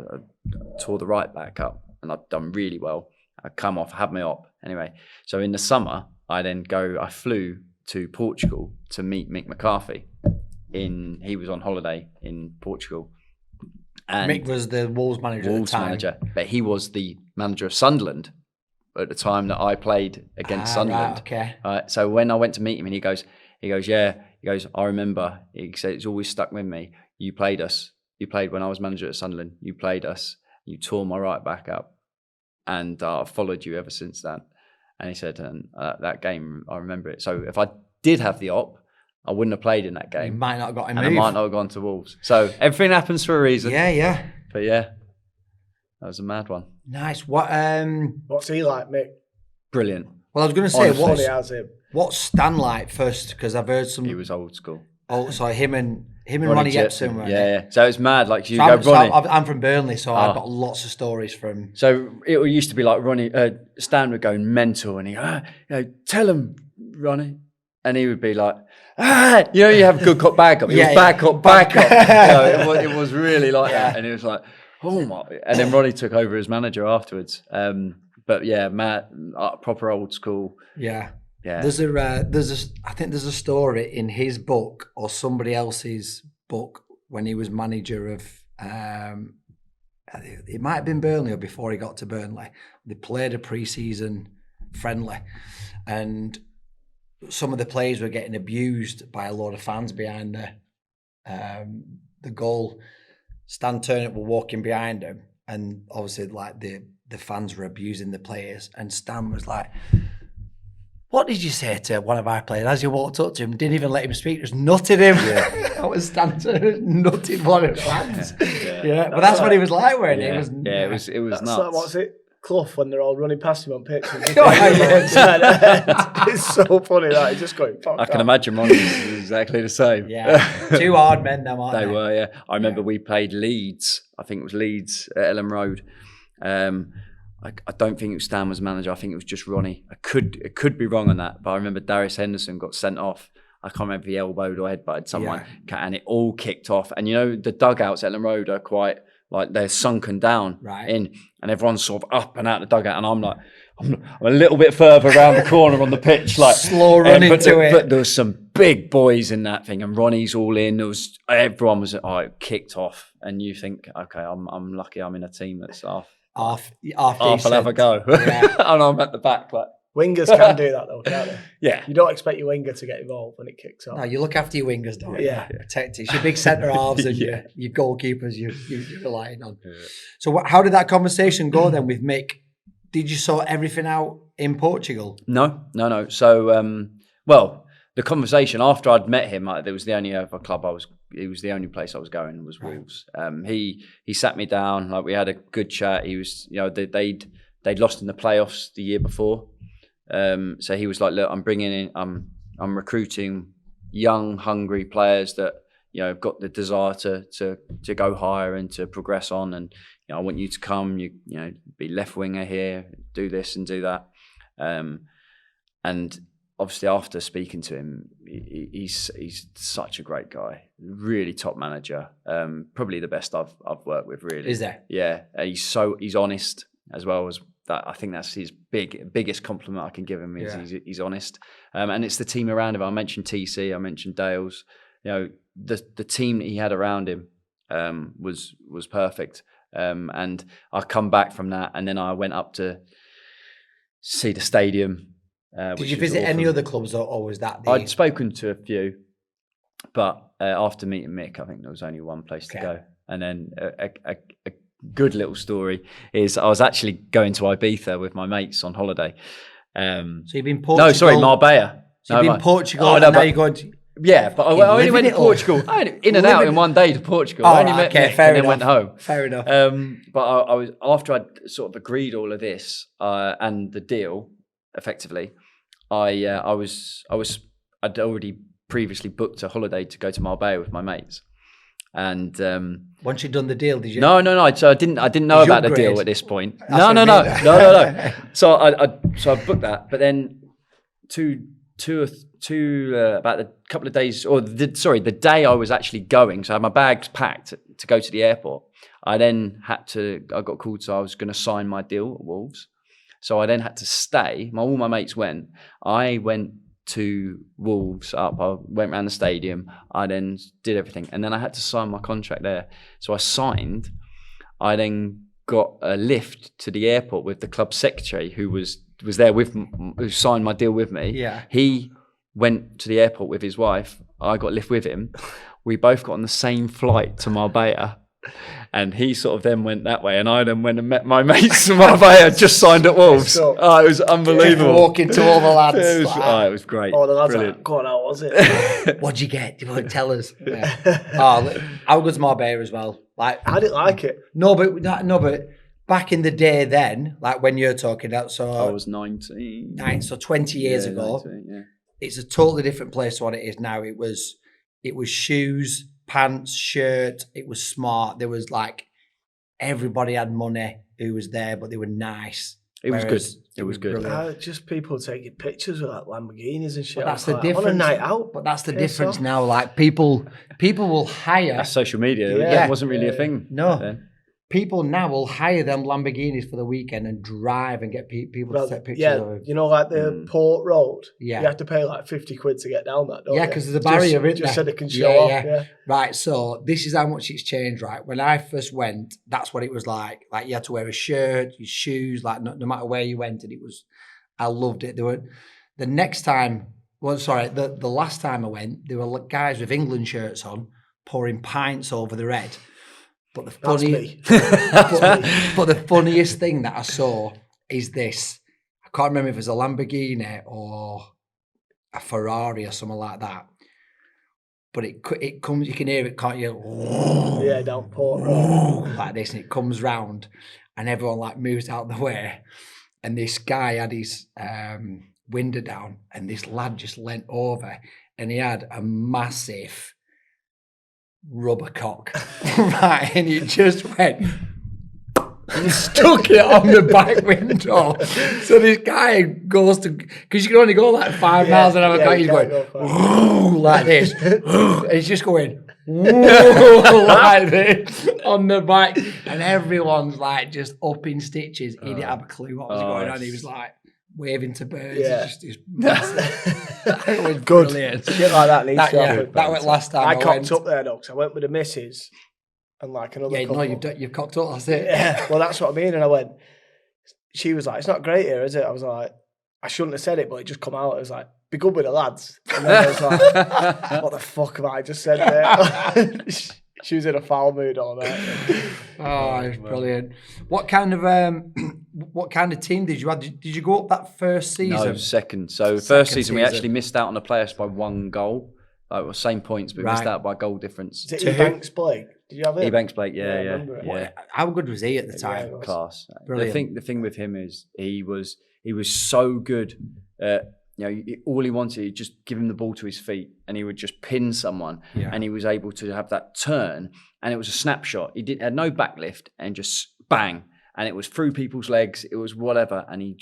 S3: tore the right back up, and I've done really well. I come off, had my op anyway. So in the summer, I flew to Portugal to meet Mick McCarthy. He was on holiday in Portugal. And
S1: Mick was the Wolves manager at the time.
S3: But he was the manager of Sunderland at the time that I played against Sunderland.
S1: Right, okay.
S3: So when I went to meet him, and he goes, I remember. He said, it's always stuck with me. You played us. You played when I was manager at Sunderland. You played us. You tore my right back up, and I've followed you ever since then. And he said, and that game, I remember it. So if I did have the op, I wouldn't have played in that game.
S1: You might not have got him.
S3: And I might not have gone to Wolves. So everything happens for a reason.
S1: Yeah.
S3: But yeah, that was a mad one.
S1: Nice.
S2: What's he like, Mick?
S3: Brilliant.
S1: Well, I was going to say,
S2: Funny as him.
S1: what's Stan like first? Because I've heard some.
S3: He was old school.
S1: Oh, sorry, him and Ronnie Jepson. Weren't they?
S3: Yeah. So it's mad. Like you
S1: So
S3: go, Ronnie.
S1: I'm from Burnley, so I've got lots of stories from.
S3: So it used to be like Ronnie, Stan would go mental, and he tell him, Ronnie, and he would be like, you have good cop, bad cop. It was bad cop, bad cop. It was really like that, and it was like, oh my. And then Ronnie took over as manager afterwards. But yeah, Matt, proper old school.
S1: Yeah.
S3: Yeah.
S1: I think there's a story in his book or somebody else's book when he was manager of It might have been Burnley or before he got to Burnley. They played a pre-season friendly, and some of the players were getting abused by a lot of fans behind the goal. Stan Turnip were walking behind him, and obviously like the fans were abusing the players, and Stan was like, "What did you say to one of our players?" As you walked up to him, didn't even let him speak, just nutted him. Yeah. That was Stan Turnip, nutted one of the fans. Yeah. But that's what he was like, weren't he?
S3: It was nuts.
S2: Like, what's it? Clough when they're all running past him on pitch. It's so funny that he's just going.
S3: I can imagine Ronnie was exactly the same.
S1: Yeah, two hard men, them aren't they?
S3: They were. Yeah, I remember we played Leeds. I think it was Leeds at Elland Road. I don't think it was Stan was manager. I think it was just Ronnie. It could be wrong on that, but I remember Darius Henderson got sent off. I can't remember if he elbowed or headbutted someone, and it all kicked off. And you know the dugouts at Elland Road are quite. Like they're sunken down in, and everyone's sort of up and out the dugout, and I'm a little bit further around the corner on the pitch, like
S1: slow running to it.
S3: But there was some big boys in that thing, and Ronnie's all in. Everyone was it kicked off, and you think, okay, I'm lucky I'm in a team that's half I'll have a go, and I'm at the back like.
S2: Wingers can do that though, can't they?
S3: Yeah.
S2: You don't expect your winger to get involved when it kicks off.
S1: No, you look after your wingers, don't you?
S2: Yeah.
S1: Protect it. It's your big centre halves and your goalkeepers you're relying on. Yeah. So how did that conversation go then with Mick? Did you sort everything out in Portugal?
S3: No. So, well, the conversation after I'd met him, there was the only other club it was the only place I was going was Wolves. He sat me down, like we had a good chat. He was, they'd lost in the playoffs the year before. So he was like, look, I'm recruiting young, hungry players that, have got the desire to go higher and to progress on. And, I want you to come, be left winger here, do this and do that. And obviously after speaking to him, he's such a great guy, really top manager, probably the best I've worked with, really.
S1: Is there?
S3: Yeah. He's honest as well as, I think that's his biggest compliment I can give him is he's honest, and it's the team around him. I mentioned TC, I mentioned Dales. The team that he had around him was perfect. And I come back from that, and then I went up to see the stadium.
S1: Did you visit any other clubs, or was that?
S3: I'd spoken to a few, but after meeting Mick, I think there was only one place to go, and then a good little story is I was actually going to Ibiza with my mates on holiday.
S1: So you've been Portugal?
S3: No, sorry, Marbella.
S1: So you've been Portugal, and now you're going to...
S3: Yeah, but I only went to Portugal. In and out in one day to Portugal. I only met Mick and then went home.
S1: Fair enough.
S3: But I was, after I'd sort of agreed all of this and the deal, effectively, I'd already previously booked a holiday to go to Marbella with my mates. And
S1: once you'd done the deal, did you?
S3: No. So I didn't know about the deal at this point. No. So I booked that, but then about a couple of days, the day I was actually going. So I had my bags packed to go to the airport. I got called, so I was going to sign my deal at Wolves. So I then had to stay. All my mates went. I went to Wolves I went around the stadium. I then did everything, and then I had to sign my contract there. So I signed. I then got a lift to the airport with the club secretary who was there who signed my deal with me.
S1: Yeah.
S3: He went to the airport with his wife. I got a lift with him. We both got on the same flight to Marbella. And he sort of then went that way, and I then went and met my mates from Marbella, just signed at Wolves. It was unbelievable.
S1: Walking to all the lads.
S3: It was great.
S2: Oh, the lads are like, go on, how was it?
S1: What'd you get? Do you want to tell us? Yeah. I would go to Marbella as well. Like,
S2: I didn't like it.
S1: No, but back in the day then, like when you're talking about, so
S3: I was 19.
S1: So 20 years ago,
S3: 19,
S1: it's a totally different place to what it is now. It was shoes, pants, shirt. It was smart. There was like everybody had money who was there, but they were nice.
S3: It was good. It was good.
S2: Just people taking pictures with like Lamborghinis and shit.
S1: But that's the difference.
S2: On a night out.
S1: But that's the difference now. Like people will hire.
S3: That's social media. Yeah. It wasn't really a thing.
S1: No.
S3: Then.
S1: people now will hire them Lamborghinis for the weekend and drive and get people to take pictures
S2: yeah,
S1: of it.
S2: you know, like the Port Road.
S1: Yeah.
S2: You have to pay like 50 quid to get down that, don't
S1: Yeah,
S2: you?
S1: because there's a barrier, isn't
S2: just
S1: there?
S2: so they can show off. Yeah.
S1: Right, so this is how much it's changed, right? When I first went, that's what it was like. Like you had to wear a shirt, your shoes, like no matter where you went, and I loved it. The last time I went, there were guys with England shirts on pouring pints over the red. But the funniest thing that I saw is this. I can't remember if it was a Lamborghini or a Ferrari or something like that. But it comes, you can hear it, can't you?
S2: Yeah, down Port Road.
S1: Like this, and it comes round, and everyone like moves out the way. And this guy had his window down, and this lad just leant over, and he had a massive rubber cock, right? And he just went and stuck it on the back window. So this guy goes to, because you can only go like 5 miles an hour. He's going like this, and he's just going like this on the bike, and everyone's like just up in stitches. He didn't have a clue what was going on. He was like waving to birds.
S2: Yeah.
S1: It was
S2: Good.
S1: brilliant.
S2: Shit like that needs to happen.
S1: That went last time.
S2: I cocked up there though, because I went with the missus and like another couple.
S1: No, you've cocked up, that's it.
S2: Yeah, well, that's what I mean. And I went, she was like, it's not great here, is it? I was like, I shouldn't have said it, but it just come out. I was like, be good with the lads. And then I was like, what the fuck have I just said there? She was in a foul mood all night.
S1: Oh, it's brilliant. What kind of team did you have? Did you go up that first season?
S3: No, second. So first season we actually missed out on the playoffs by 1 goal. Like, well, same points, but we missed out by goal difference.
S2: Is it Ebanks Blake? Did you have it?
S3: Ebanks Blake, yeah.
S1: How good was he at the time?
S2: Yeah,
S3: class.
S1: Brilliant.
S3: The thing with him is he was so good. All he wanted, he'd just give him the ball to his feet, and he would just pin someone, and he was able to have that turn, and it was a snapshot. He had no backlift, and just bang, and it was through people's legs. It was whatever, and he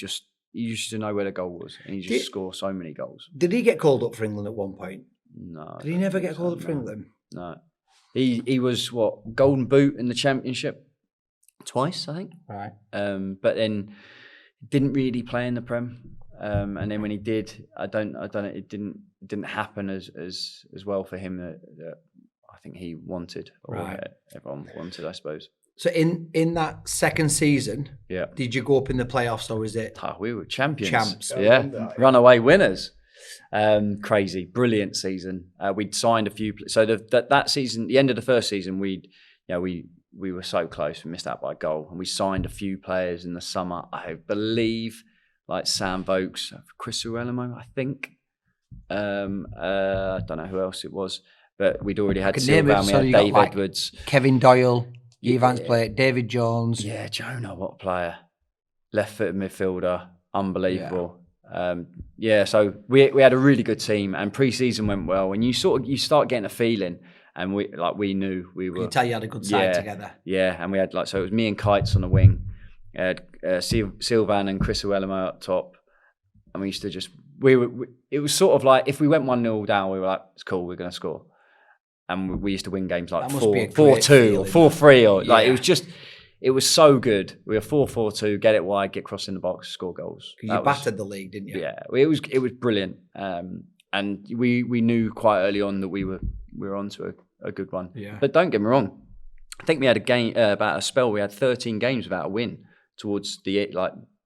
S3: used to know where the goal was, and he just scored so many goals.
S1: Did he get called up for England at one point?
S3: No.
S1: Did he never get called up for England?
S3: No. He was Golden Boot in the Championship twice, I think.
S1: Right.
S3: But then didn't really play in the Prem. And then when he did, I don't know. It didn't happen as well for him that I think he wanted, or everyone wanted, I suppose. So
S1: in that second season, did you go up in the playoffs, or was it?
S3: We were champions.
S1: Champs.
S3: Runaway winners. Crazy, brilliant season. We'd signed a few. So that season, the end of the first season, we were so close. We missed out by a goal, and we signed a few players in the summer. I believe. Like Sam Vokes, Chris Uelemo, I think. I don't know who else it was, but we'd already had Silvan, we had Dave Edwards.
S1: Kevin Doyle, Evans Blake, David Jones.
S3: Yeah, Jonah, what a player. Left-footed midfielder, unbelievable. So we had a really good team, and pre-season went well, and you start getting a feeling, and we knew we were.
S1: Can you tell you had a good side together?
S3: Yeah, and we had so it was me and Kites on the wing. Silvan and Chris Uelemo up top, and we used to it was sort of like if we went 1-0 down, we were like, it's cool, we're going to score, and we used to win games like 4-2 or 4-3, or it was so good. We were 4-4-2, get it wide, get crossed in the box, score goals.
S1: You battered the league, didn't you?
S3: Yeah, it was brilliant, and we knew quite early on that we were onto a good one.
S1: Yeah. But
S3: don't get me wrong, I think we had a game about a spell. We had 13 games without a win towards the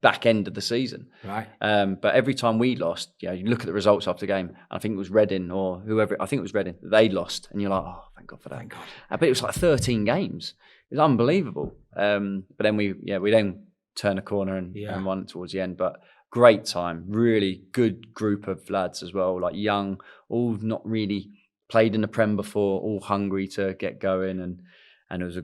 S3: back end of the season.
S1: Right.
S3: But every time we lost, you look at the results after the game. I think it was Reading or whoever. I think it was Reading. They lost, and you're like, oh, thank God for that.
S1: Thank God.
S3: But it was like 13 games. It was unbelievable. But then we then turned a corner and won towards the end. But great time. Really good group of lads as well. Like young, all not really played in the Prem before, all hungry to get going, and it was a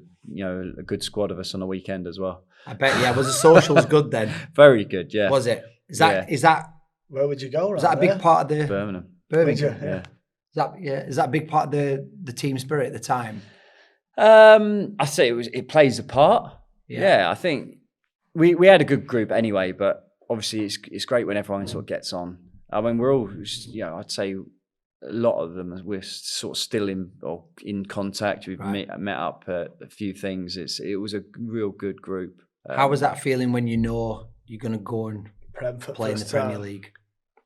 S3: good squad of us on the weekend as well.
S1: I bet, was the socials good then?
S3: Very good, yeah.
S1: Was it? Is that
S2: where would you go?
S1: Is that a big part of the
S3: Birmingham?
S1: Yeah. Is that a big part of the team spirit at the time?
S3: I say it plays a part. Yeah, I think we had a good group anyway, but obviously it's great when everyone sort of gets on. I mean, we're all, I'd say a lot of them we're sort of still in contact. We've met up at a few things. It was a real good group.
S1: How was that feeling when you know you're going to go and play in the Premier
S2: time.
S1: League?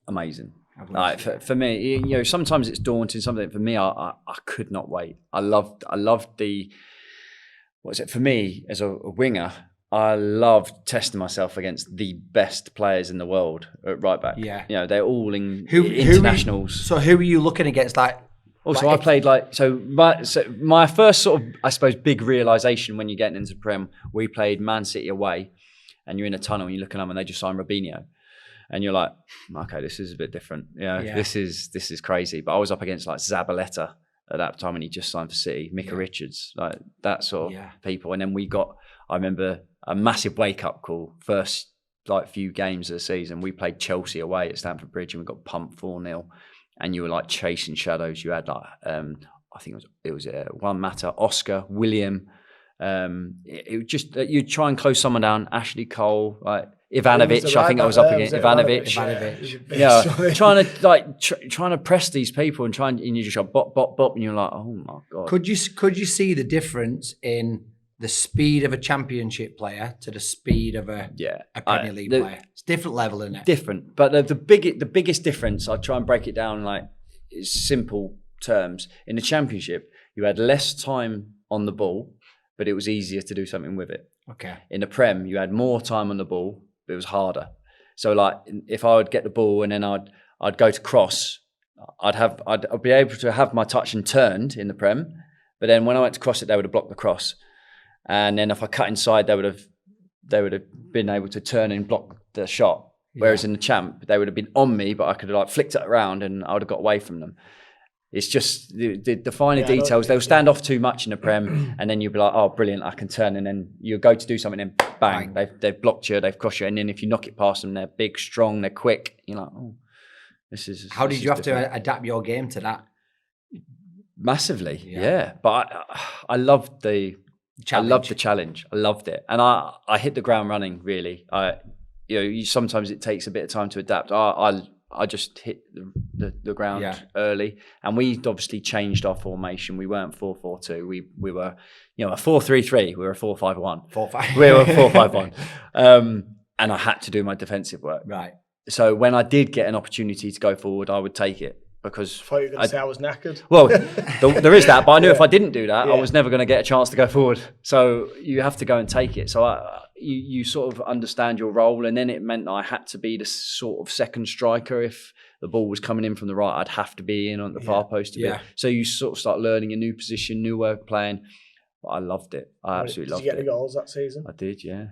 S3: Amazing. Like for me, sometimes it's daunting. Something for me, I could not wait. I loved the. What was it for me as a winger? I loved testing myself against the best players in the world at right back.
S1: Yeah,
S3: they're all internationals.
S1: So who were you looking against?
S3: Also, I played my first sort of, I suppose, big realization when you're getting into Prem. We played Man City away, and you're in a tunnel and you're looking at them, and they just signed Robinho. And you're like, okay, this is a bit different. This is crazy. But I was up against like Zabaleta at that time when he just signed for City, Micah Richards, like that sort of people. And then I remember a massive wake-up call. First like few games of the season, we played Chelsea away at Stamford Bridge and we got pumped 4-0. And you were like chasing shadows. You had like, I think it was Juan Mata, Oscar, William. It was just, you'd try and close someone down, Ashley Cole, like, Ivanovic, I think I was up against Ivanovic. Yeah, trying to press these people and you just go bop, bop, bop, and you're like, oh my God.
S1: Could you see the difference in the speed of a Championship player to the speed of a Premier League player? It's different level, isn't it?
S3: Different, but the biggest difference, I'll try and break it down like simple terms. In the Championship, you had less time on the ball, but it was easier to do something with it.
S1: Okay.
S3: In the Prem, you had more time on the ball, but it was harder. So like if I would get the ball and then I'd go to cross, I'd be able to have my touch and turned in the Prem, but then when I went to cross it, they would have blocked the cross. And then if I cut inside, they would have been able to turn and block the shot. Whereas in the Champ, they would have been on me, but I could have like flicked it around and I would have got away from them. It's just the finer details. They'll stand off too much in the Prem, and then you'll be like, "Oh, brilliant! I can turn." And then you go to do something, and bang, they've blocked you, they've crossed you. And then if you knock it past them, they're big, strong, they're quick. You're like, "Oh, this is."
S1: How did you have to adapt your game to that?
S3: Massively, yeah. But I loved the challenge. I loved it, and I hit the ground running. Really, sometimes it takes a bit of time to adapt. I just hit the ground early, and we obviously changed our formation. We weren't 4-4-2. We were, a 4-3-3. We were a 4-5-1.
S1: 4-5.
S3: We were 4-5-1. And I had to do my defensive work.
S1: Right.
S3: So when I did get an opportunity to go forward, I would take it because
S2: I thought you were going to say I was knackered.
S3: Well, there is that, but I knew if I didn't do that, I was never going to get a chance to go forward. So you have to go and take it. So you sort of understand your role, and then it meant that I had to be the sort of second striker. If the ball was coming in from the right, I'd have to be in on the far post a bit. So you sort of start learning a new position, new way of playing. But I loved it. I absolutely loved it.
S2: Did you get the goals that season?
S3: I did, yeah.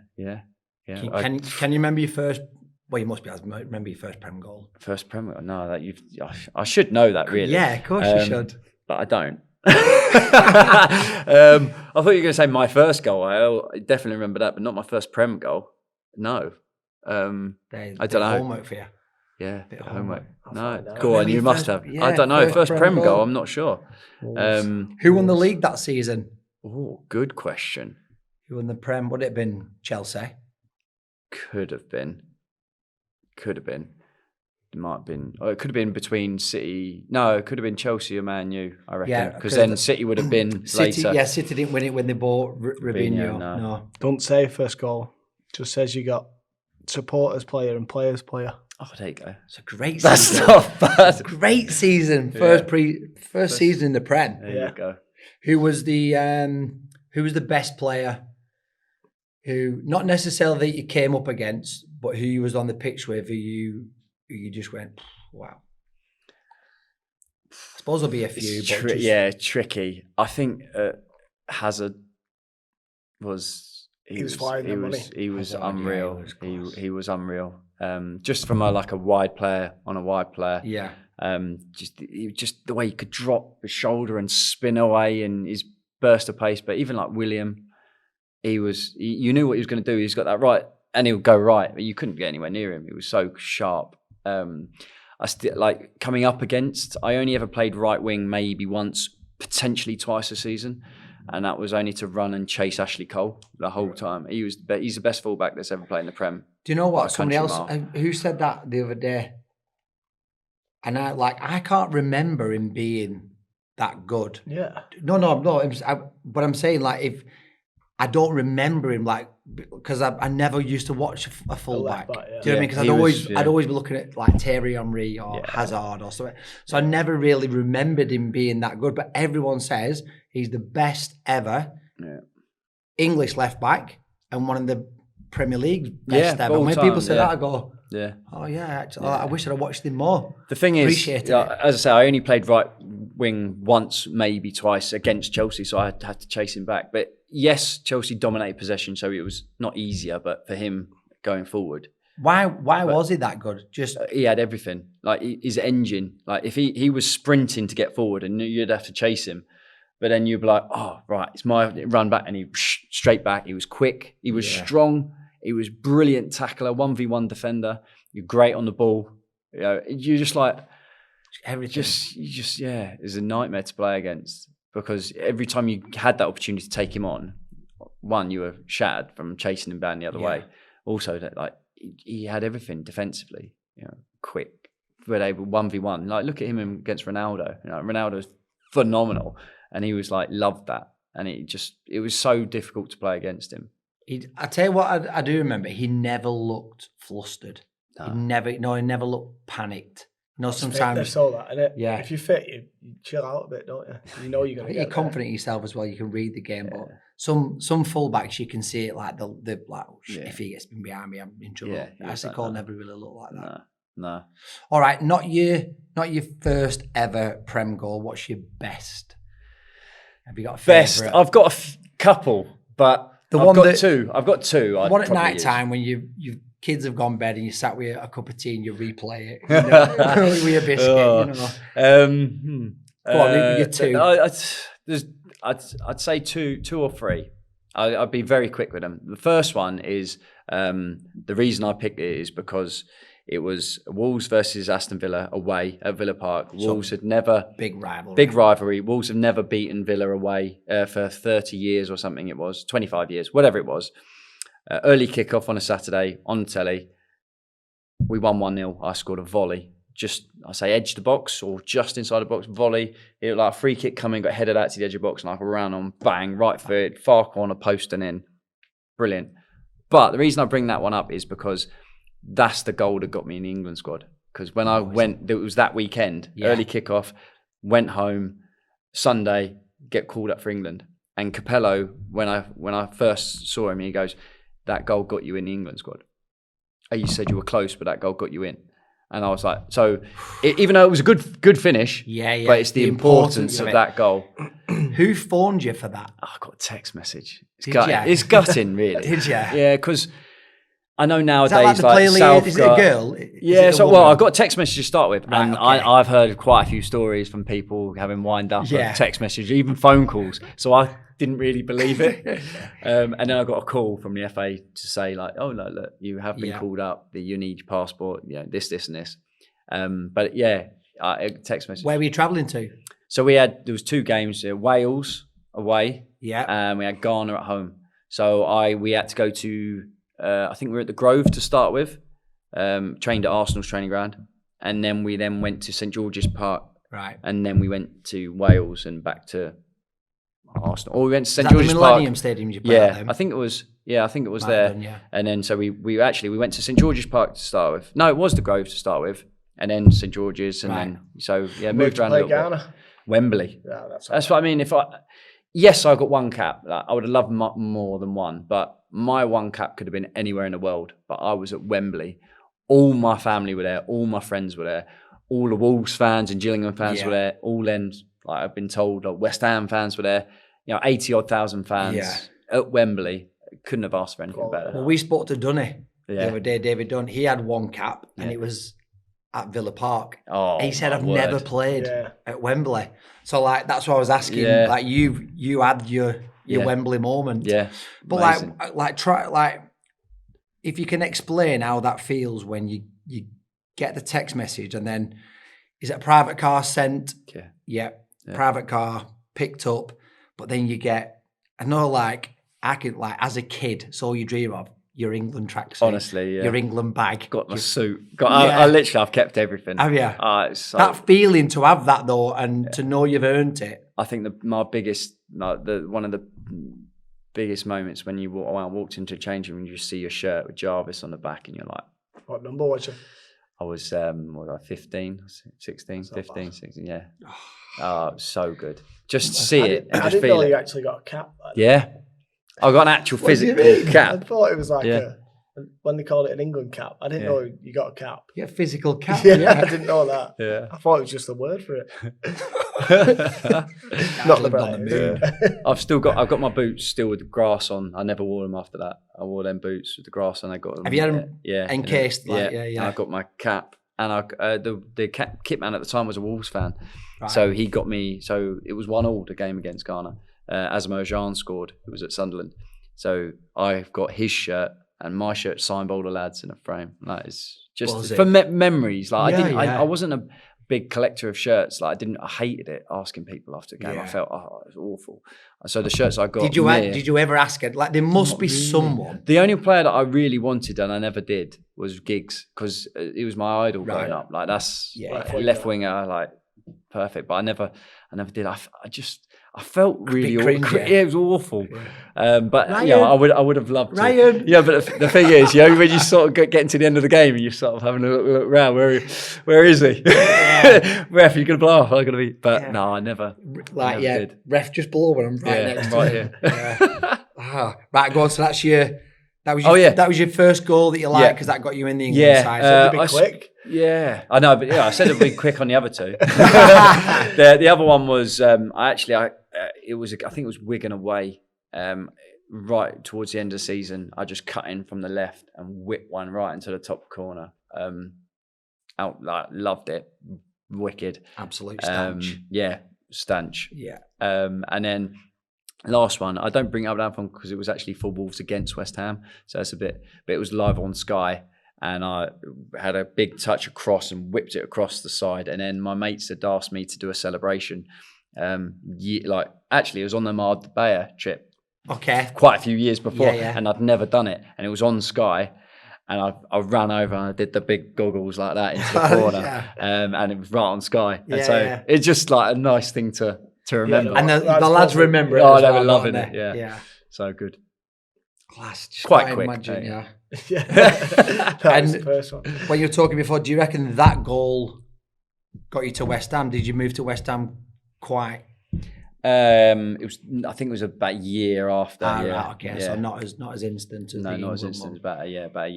S1: Can you remember your first? Well, you must be able to remember your first Prem goal.
S3: First Prem goal? No, I should know that really.
S1: Yeah, of course you should.
S3: But I don't. I thought you were going to say my first goal. I definitely remember that, but not my first Prem goal. No. I don't know.
S1: Homework for you.
S3: Yeah, homework. No,
S2: find out.
S3: go on. You must have. I don't know. First Prem goal. I'm not sure.
S1: Who won the league that season?
S3: Oh, good question.
S1: Who won the Prem? Would it have been Chelsea?
S3: Could have been. It might have been. Oh, it could have been between City. No, it could have been Chelsea or Man U, I reckon. Yeah, because then City would have been later.
S1: Yeah, City didn't win it when they bought Robinho. No.
S2: Don't say first goal. Just says you got supporters player and players player.
S3: Oh, there you go.
S1: It's a great season.
S3: That's not bad.
S1: It's a great season. First season in the Prem.
S3: There you go.
S1: Who was the best player? Who not necessarily that you came up against, but who you was on the pitch with? Who you just went, wow. I suppose there'll be a few.
S3: Tricky. I think Hazard was.
S2: He was flying the money.
S3: He was unreal. He was unreal. Just from a wide player on a wide player.
S1: Yeah.
S3: Just the way he could drop his shoulder and spin away and his burst of pace. But even like William, you knew what he was going to do. He's got that right, and he'll go right. But you couldn't get anywhere near him. He was so sharp. I still like coming up against. I only ever played right wing maybe once, potentially twice a season, and that was only to run and chase Ashley Cole the whole time. He's the best fullback that's ever played in the Prem.
S1: Do you know what? Somebody else who said that the other day. And I can't remember him being that good.
S2: Yeah.
S1: No. But I'm saying like if I don't remember him like because I never used to watch a fullback.
S2: left back, yeah.
S1: Do you know what I mean? Because I'd always be looking at like Thierry Henry or Hazard or something. So I never really remembered him being that good. But everyone says he's the best ever English left back and one of the Premier League's best ever. When people say that, I go, oh yeah, actually, I wish I'd watched him more.
S3: The thing is, as I say, I only played right wing once, maybe twice against Chelsea, so I had to chase him back. But yes, Chelsea dominated possession, so it was not easier, but for him going forward.
S1: Why was he that good? Just
S3: he had everything. Like his engine. Like if he was sprinting to get forward and you'd have to chase him. But then you'd be like, oh, right, it's my run back. And he straight back. He was quick. He was strong. He was brilliant tackler, 1v1 defender. You're great on the ball. You know, you're just like, everything. It was a nightmare to play against because every time you had that opportunity to take him on, one, you were shattered from chasing him down the other way. Also, that like he had everything defensively, you know, quick, but able 1v1. Like look at him against Ronaldo. You know, Ronaldo's phenomenal, and he was like loved that, and it was so difficult to play against him.
S1: I tell you what, I do remember. He never looked flustered. No. He never looked panicked. Sometimes
S2: they saw that, innit?
S1: Yeah.
S2: If you fit, you chill out a bit, don't you? You know you're gonna.
S1: You're confident in yourself as well. You can read the game, but some fullbacks you can see it like the like if he gets behind me, I'm in trouble. Yeah, Ashley Cole never really looked like that.
S3: No.
S1: All right, not your first ever Prem goal. What's your best? Have you got a
S3: best?
S1: Favourite?
S3: I've got a couple, but I've got two. One
S1: at night time when you kids have gone bed and you sat with a cup of tea and you replay it, with a biscuit, Go on, your two.
S3: I'd say two or three. I'd be very quick with them. The first one is the reason I picked it is because it was Wolves versus Aston Villa away at Villa Park. Wolves had never...
S1: Big rivalry.
S3: Wolves have never beaten Villa away for 30 years or something it was, 25 years, whatever it was. Early kickoff on a Saturday on telly. We won 1-0. I scored a volley. Just, I say edge the box or just inside the box, volley. It looked like a free kick coming, got headed out to the edge of the box and I ran on, bang, right foot, far corner, post and in. Brilliant. But the reason I bring that one up is because that's the goal that got me in the England squad. Because when I went, it was that weekend, early kickoff, went home, Sunday, get called up for England. And Capello, when I first saw him, he goes, that goal got you in the England squad. Oh, you said you were close, but that goal got you in. And I was like, so even though it was a good finish, but it's the importance of that goal.
S1: Who phoned you for that?
S3: Oh, I got a text message. It's gutting, really.
S1: Did you?
S3: Yeah, because I know nowadays,
S1: is that like
S3: South.
S1: Is it a girl?
S3: I got a text message to start with, and I've heard quite a few stories from people having wind up of text messages, even phone calls. So I didn't really believe it. And then I got a call from the FA to say like, oh no, look, you have been called up. You need your passport. You know, this and this. But yeah, text message.
S1: Where were you travelling to?
S3: So there was 2 games. Wales away.
S1: Yeah.
S3: And we had Ghana at home. So we had to go to. I think we were at the Grove to start with. Trained at Arsenal's training ground, and then we went to St George's Park.
S1: Right.
S3: And then we went to Wales and back to Arsenal. Or we went to St George's
S1: the
S3: Park.
S1: Millennium Stadium you played at them?
S3: I think it was. Yeah, I think it was there. And then so we went to St George's Park to start with. No, it was the Grove to start with, and then St George's, and then moved around a little bit. Wembley. Yeah, that's what I mean. Yes, I got one cap. Like, I would have loved more than one, but my one cap could have been anywhere in the world. But I was at Wembley. All my family were there. All my friends were there. All the Wolves fans and Gillingham fans were there. All them, like I've been told, like West Ham fans were there. 80-odd thousand fans at Wembley. Couldn't have asked for anything better.
S1: Well, we spoke to Dunny the other day, David Dunn. He had one cap, and it was at Villa Park.
S3: Oh,
S1: he said, "I've never played at Wembley." So, like, that's what I was asking. Like, you had your Wembley moment.
S3: Yeah,
S1: but
S3: amazing.
S1: if you can explain how that feels when you get the text message, and then is it a private car sent? Yeah. Private car picked up, but then you get. I know, like I could, like as a kid, it's all you dream of. your England tracksuit,
S3: Honestly, yeah.
S1: your England bag.
S3: Got my suit. I've kept everything.
S1: Have you?
S3: So,
S1: that feeling to have that though, and to know you've earned it.
S3: I think my biggest, one of the biggest moments when I walked into a changing room, you see your shirt with Jarvis on the back, and you're like,
S2: what number was you?
S3: I was 15, 16, 15, 16, yeah. Oh, so good. Just to see it and
S2: I
S3: just
S2: didn't
S3: feel
S2: know
S3: it.
S2: you actually got a cap.
S3: Yeah. I got an actual
S2: What do you
S3: physical
S2: mean?
S3: cap.
S2: I thought it was like
S3: Yeah.
S2: when they called it an England cap. I didn't know you got a cap.
S1: Yeah, physical cap.
S2: Yeah,
S1: Yeah.
S2: I didn't know that.
S3: Yeah.
S2: I thought it was just a word for it.
S1: Not
S2: the
S1: on the moon.
S3: I've got my boots still with the grass on. I never wore them after that. I wore them boots with the grass on. I got them.
S1: Have you had them encased?
S3: Yeah.
S1: Yeah.
S3: And I got my cap. And the kit man at the time was a Wolves fan.
S1: Right.
S3: So he got me. So it was 1-1 the game against Ghana. Asmo Jean scored, who was at Sunderland. So I've got his shirt and my shirt signed by all the lads in a frame. That is just for memories. Like I wasn't a big collector of shirts. Like I hated it asking people after the game. I felt it was awful. So the shirts I got.
S1: Did you ever ask it? Like there must be someone.
S3: The only player that I really wanted and I never did was Giggs, because he was my idol growing up. Like that's left winger, like perfect. But I never did. I felt really awkward. Yeah, it was awful. But
S1: Ryan.
S3: I would have loved to.
S1: Ryan.
S3: Yeah, but the thing is, when you sort of getting to the end of the game and you're sort of having a look around, where is he? Ref, you're gonna blow off. I'm gonna be. But no, I never. Did.
S1: Ref just blow when I'm right next to
S3: right
S1: him.
S3: here.
S1: Right, go on. So that's that was your first goal that you liked because that got you in the England side. So
S2: it'd be quick.
S3: Yeah, I know, but I said it'd be quick on the other two. The other one was I think it was Wigan away. Right towards the end of the season, I just cut in from the left and whipped one right into the top corner. Loved it, wicked,
S1: absolute stanch.
S3: Stanch.
S1: Yeah.
S3: And then last one, I don't bring it up that one because it was actually for Wolves against West Ham, so that's a bit. But it was live on Sky. And I had a big touch across and whipped it across the side. And then my mates had asked me to do a celebration. Actually, it was on the Marbella trip.
S1: Okay.
S3: Quite a few years before.
S1: Yeah.
S3: And I'd never done it. And it was on Sky. And I ran over and I did the big goggles like that into the corner. And it was right on Sky. And so it's just like a nice thing to remember.
S1: And the lads remember it.
S3: Oh, they were loving it. Yeah. So good.
S1: Class. Just
S3: quite quick.
S1: Imagine,
S2: Yeah.
S1: That
S2: was the first one.
S1: When you were talking before, do you reckon that goal got you to West Ham? Did you move to West Ham quite?
S3: I think it was about a year after.
S1: Right, okay. So not as instant as
S3: not as instant. About a year. But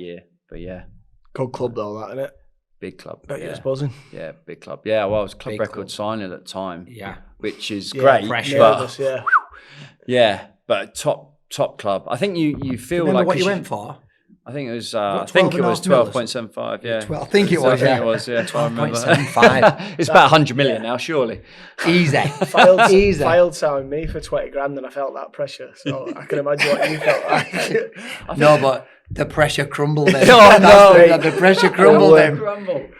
S3: yeah.
S2: Good club though, that, isn't it?
S3: Big club.
S2: Bet you was buzzing.
S3: Yeah, big club. Yeah, well, I was club
S1: Big
S3: record
S1: club.
S3: signing at the time.
S1: Yeah.
S3: Which is great.
S1: Pressure.
S3: But but top club. I think you feel
S1: Remember
S3: like
S1: what you went for?
S3: I think it was.
S1: What,
S3: I think it was
S1: 12.5
S3: 12.75. Yeah,
S1: 12, I think it was.
S3: I think it was. Yeah,
S1: 12.75.
S3: It's about 100 million now, surely.
S1: Easy.
S2: Filed signing me for 20 grand, and I felt that pressure. So I can imagine what you felt like.
S1: No, but the pressure crumbled him.
S3: Oh, no.
S1: The pressure crumbled him.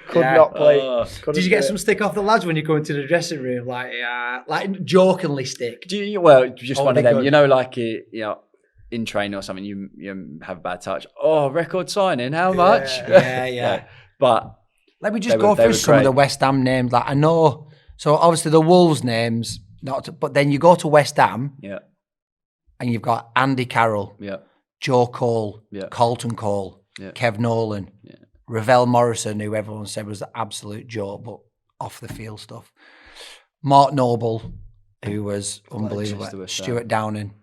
S2: Could not play.
S1: Did you get some stick off the lads when you go into the dressing room, like jokingly stick?
S3: Just one of them.
S1: Good.
S3: You know, like in training or something, you have a bad touch. Oh, record signing, how much?
S1: Yeah.
S3: But
S1: let me just go through some of the West Ham names. Like I know, so obviously the Wolves names, but then you go to West Ham, and you've got Andy Carroll, Joe Cole, Colton Cole, Kev Nolan, Ravel Morrison, who everyone said was the absolute joke, but off the field stuff. Mark Noble, who was unbelievable. Stuart Downing.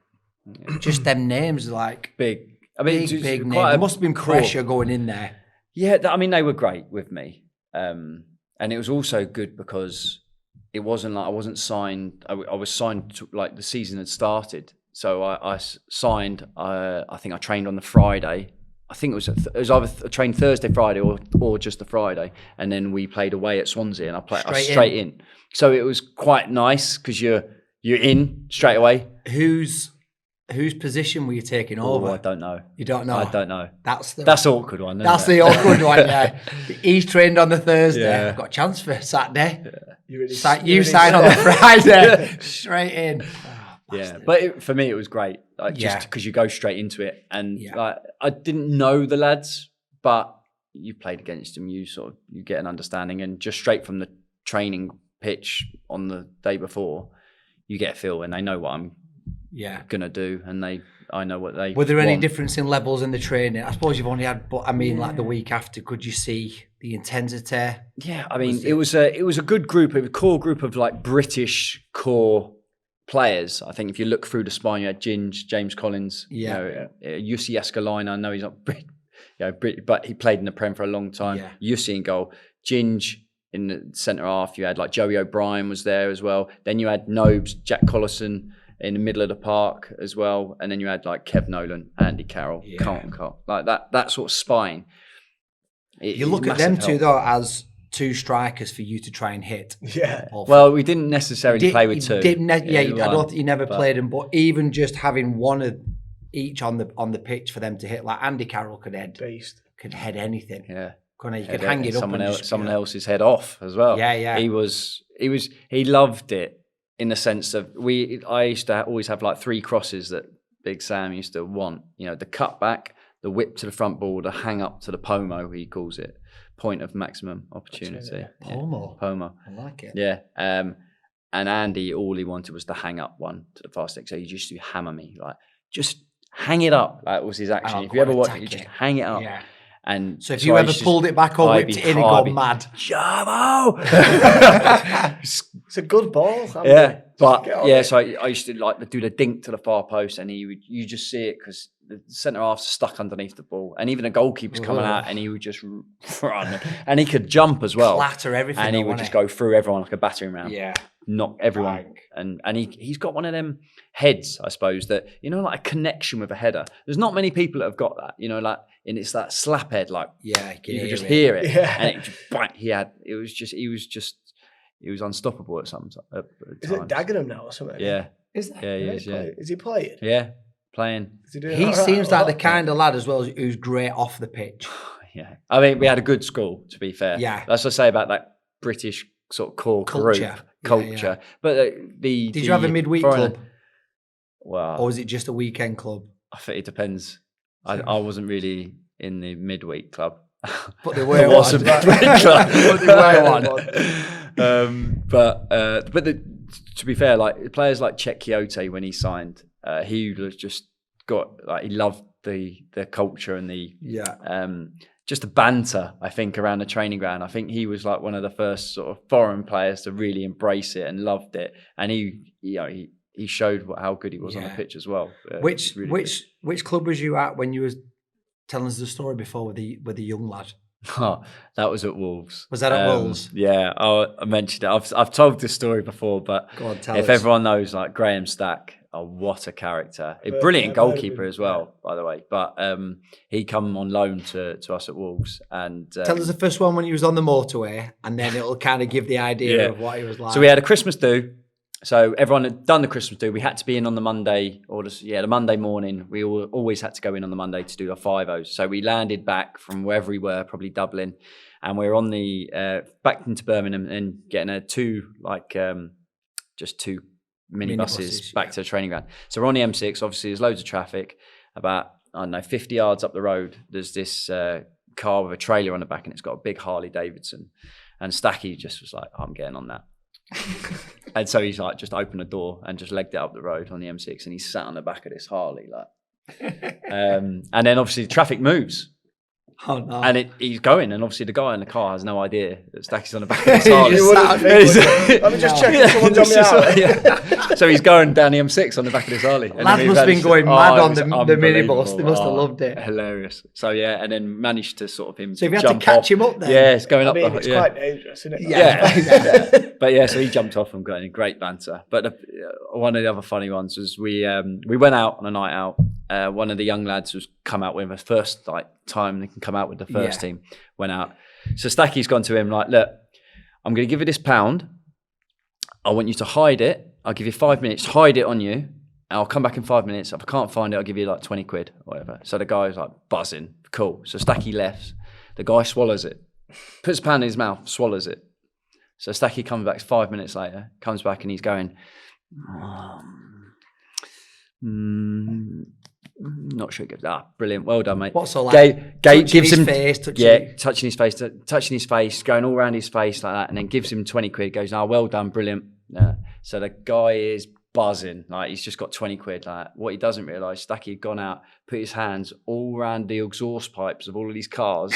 S1: Just them names, like
S3: big. I mean,
S1: big names. There must have been pressure going in there.
S3: Yeah, I mean, they were great with me, and it was also good because it wasn't like I wasn't signed. I was signed to, like the season had started, so I signed. I think I trained on the Friday. I think it was either I trained Thursday, Friday, or just the Friday, and then we played away at Swansea, and I played straight in. So it was quite nice because you're in straight away.
S1: Whose position were you taking over?
S3: I don't know.
S1: You don't know?
S3: I don't know.
S1: That's the
S3: awkward one.
S1: That's the awkward one, yeah. He's trained on the Thursday.
S3: Yeah.
S1: I've got a chance for Saturday.
S2: You
S1: sign on the Friday. Straight in. Bastard.
S3: But for me, it was great. Like, just because you go straight into it. And like, I didn't know the lads, but you played against them. You get an understanding. And just straight from the training pitch on the day before, you get a feel and they know what I'm going to do. And I know what they
S1: Were there any
S3: want.
S1: difference in levels in the training? I suppose you've only had, but I mean, like the week after, could you see the intensity?
S3: Yeah, I mean, it was a good group, a core group of like British core players. I think if you look through the spine, you had James Collins, Jussi Jääskeläinen. I know he's not Brit, but he played in the Prem for a long time.
S1: Yeah.
S3: Jussi in goal, Ginge in the centre half. You had like Joey O'Brien was there as well. Then you had Nobes, Jack Collison in the middle of the park as well. And then you had like Kev Nolan, Andy Carroll, Carlton Cole, like that sort of spine.
S1: You look at them two though as two strikers for you to try and hit.
S2: Yeah.
S3: Well, we didn't necessarily play with two.
S1: I don't think you never played them, but even just having one of each on the pitch for them to hit, like Andy Carroll could head anything.
S3: Yeah.
S1: You could hang it up
S3: someone else's head off as well.
S1: Yeah.
S3: He loved it in the sense of I used to always have like 3 crosses that Big Sam used to want. You know, the cut back, the whip to the front ball, the hang up to the pomo, he calls it, point of maximum opportunity.
S1: Pomo. I like it.
S3: Yeah. And Andy, all he wanted was the hang up one to the fast stick. So he used to hammer me, like, just hang it up. That was his action. If you ever watch it, you just hang it up.
S1: Yeah.
S3: And
S1: so if you ever pulled it back or whipped it in and got mad.
S3: Jabo!
S2: It's a good ball.
S3: So I used to like do the dink to the far post, and you just see it because the centre half's stuck underneath the ball, and even the goalkeeper's coming out, and he would just run, and he could jump as well,
S1: clatter everything,
S3: and he would just go through everyone like a battering ram.
S1: Yeah,
S3: knock everyone, and he's got one of them heads, I suppose, that like a connection with a header. There's not many people that have got that, like, and it's that slap head, like you could just hear it, and it just bang. He was unstoppable at times.
S2: Is it Dagenham now or something?
S3: Yeah.
S2: Is that?
S3: Yeah, he is. Yeah.
S2: Is he playing?
S3: Yeah, playing.
S1: He seems like the kind of lad as well who's great off the pitch.
S3: Yeah, I mean, we had a good school, to be fair.
S1: Yeah,
S3: that's what I say about that British sort of core culture.
S1: Yeah.
S3: But
S1: did you have a midweek club?
S3: Well,
S1: or was it just a weekend club?
S3: I think it depends. I wasn't really in the midweek club.
S1: But there were one.
S3: To be fair, like players like Czech Kyoto, when he signed, he was just he loved the culture and the just the banter, I think, around the training ground. I think he was like one of the first sort of foreign players to really embrace it and loved it. And he showed how good he was on the pitch as well.
S1: Which club was you at when you was telling us the story before with the young lad?
S3: Oh, that was at Wolves.
S1: Was that at Wolves?
S3: Yeah, I mentioned it. I've told this story before, but if everyone knows, like Graham Stack, what a character! A brilliant goalkeeper as well, by the way. But he come on loan to us at Wolves. And
S1: tell us the first one when he was on the motorway, and then it'll kind of give the idea of what he was like.
S3: So we had a Christmas do. So everyone had done the Christmas do. We had to be in on the Monday, the Monday morning. We always had to go in on the Monday to do the 5-0s. So we landed back from wherever we were, probably Dublin, and we were on the back into Birmingham and getting two minibuses back to the training ground. So we're on the M6. Obviously, there's loads of traffic. About 50 yards up the road, there's this car with a trailer on the back, and it's got a big Harley Davidson. And Stacky just was like, I'm getting on that. And so he's like, just opened the door and just legged it up the road on the M6, and he's sat on the back of this Harley, like. And then obviously the traffic moves.
S1: Oh no!
S3: And he's going, and obviously the guy in the car has no idea that Stacky's on the back of his Harley.
S2: Let me just check if someone's on me out.
S3: So he's going down the M6 on the back of his Harley.
S1: Lad must have been going mad on the minibus. They must have loved it.
S3: Hilarious. So and then managed to sort of him.
S1: So if you had to catch him up there,
S3: yeah, it's going up.
S2: It's quite dangerous, isn't it?
S3: Yeah. But so he jumped off and got in great banter. But one of the other funny ones was we went out on a night out. One of the young lads was come out with his first time they can come out with the first team. Went out. So Stacky's gone to him like, look, I'm going to give you this £1. I want you to hide it. I'll give you 5 minutes. Hide it on you. And I'll come back in 5 minutes. If I can't find it, I'll give you like 20 quid or whatever. So the guy was like buzzing. Cool. So Stacky left. The guy swallows it. Puts a pound in his mouth. Swallows it. So Stacky comes back 5 minutes later. Comes back and he's going, Not sure. Brilliant. Well done, mate.
S1: What's all like? Touching
S3: Gives
S1: his
S3: him
S1: face, touching
S3: touching his face, going all around his face like that, and then gives him 20 quid. Goes, "Oh, well done, brilliant." So the guy is buzzing, like he's just got 20 quid. Like what he doesn't realise, Stacky had gone out, put his hands all around the exhaust pipes of all of these cars.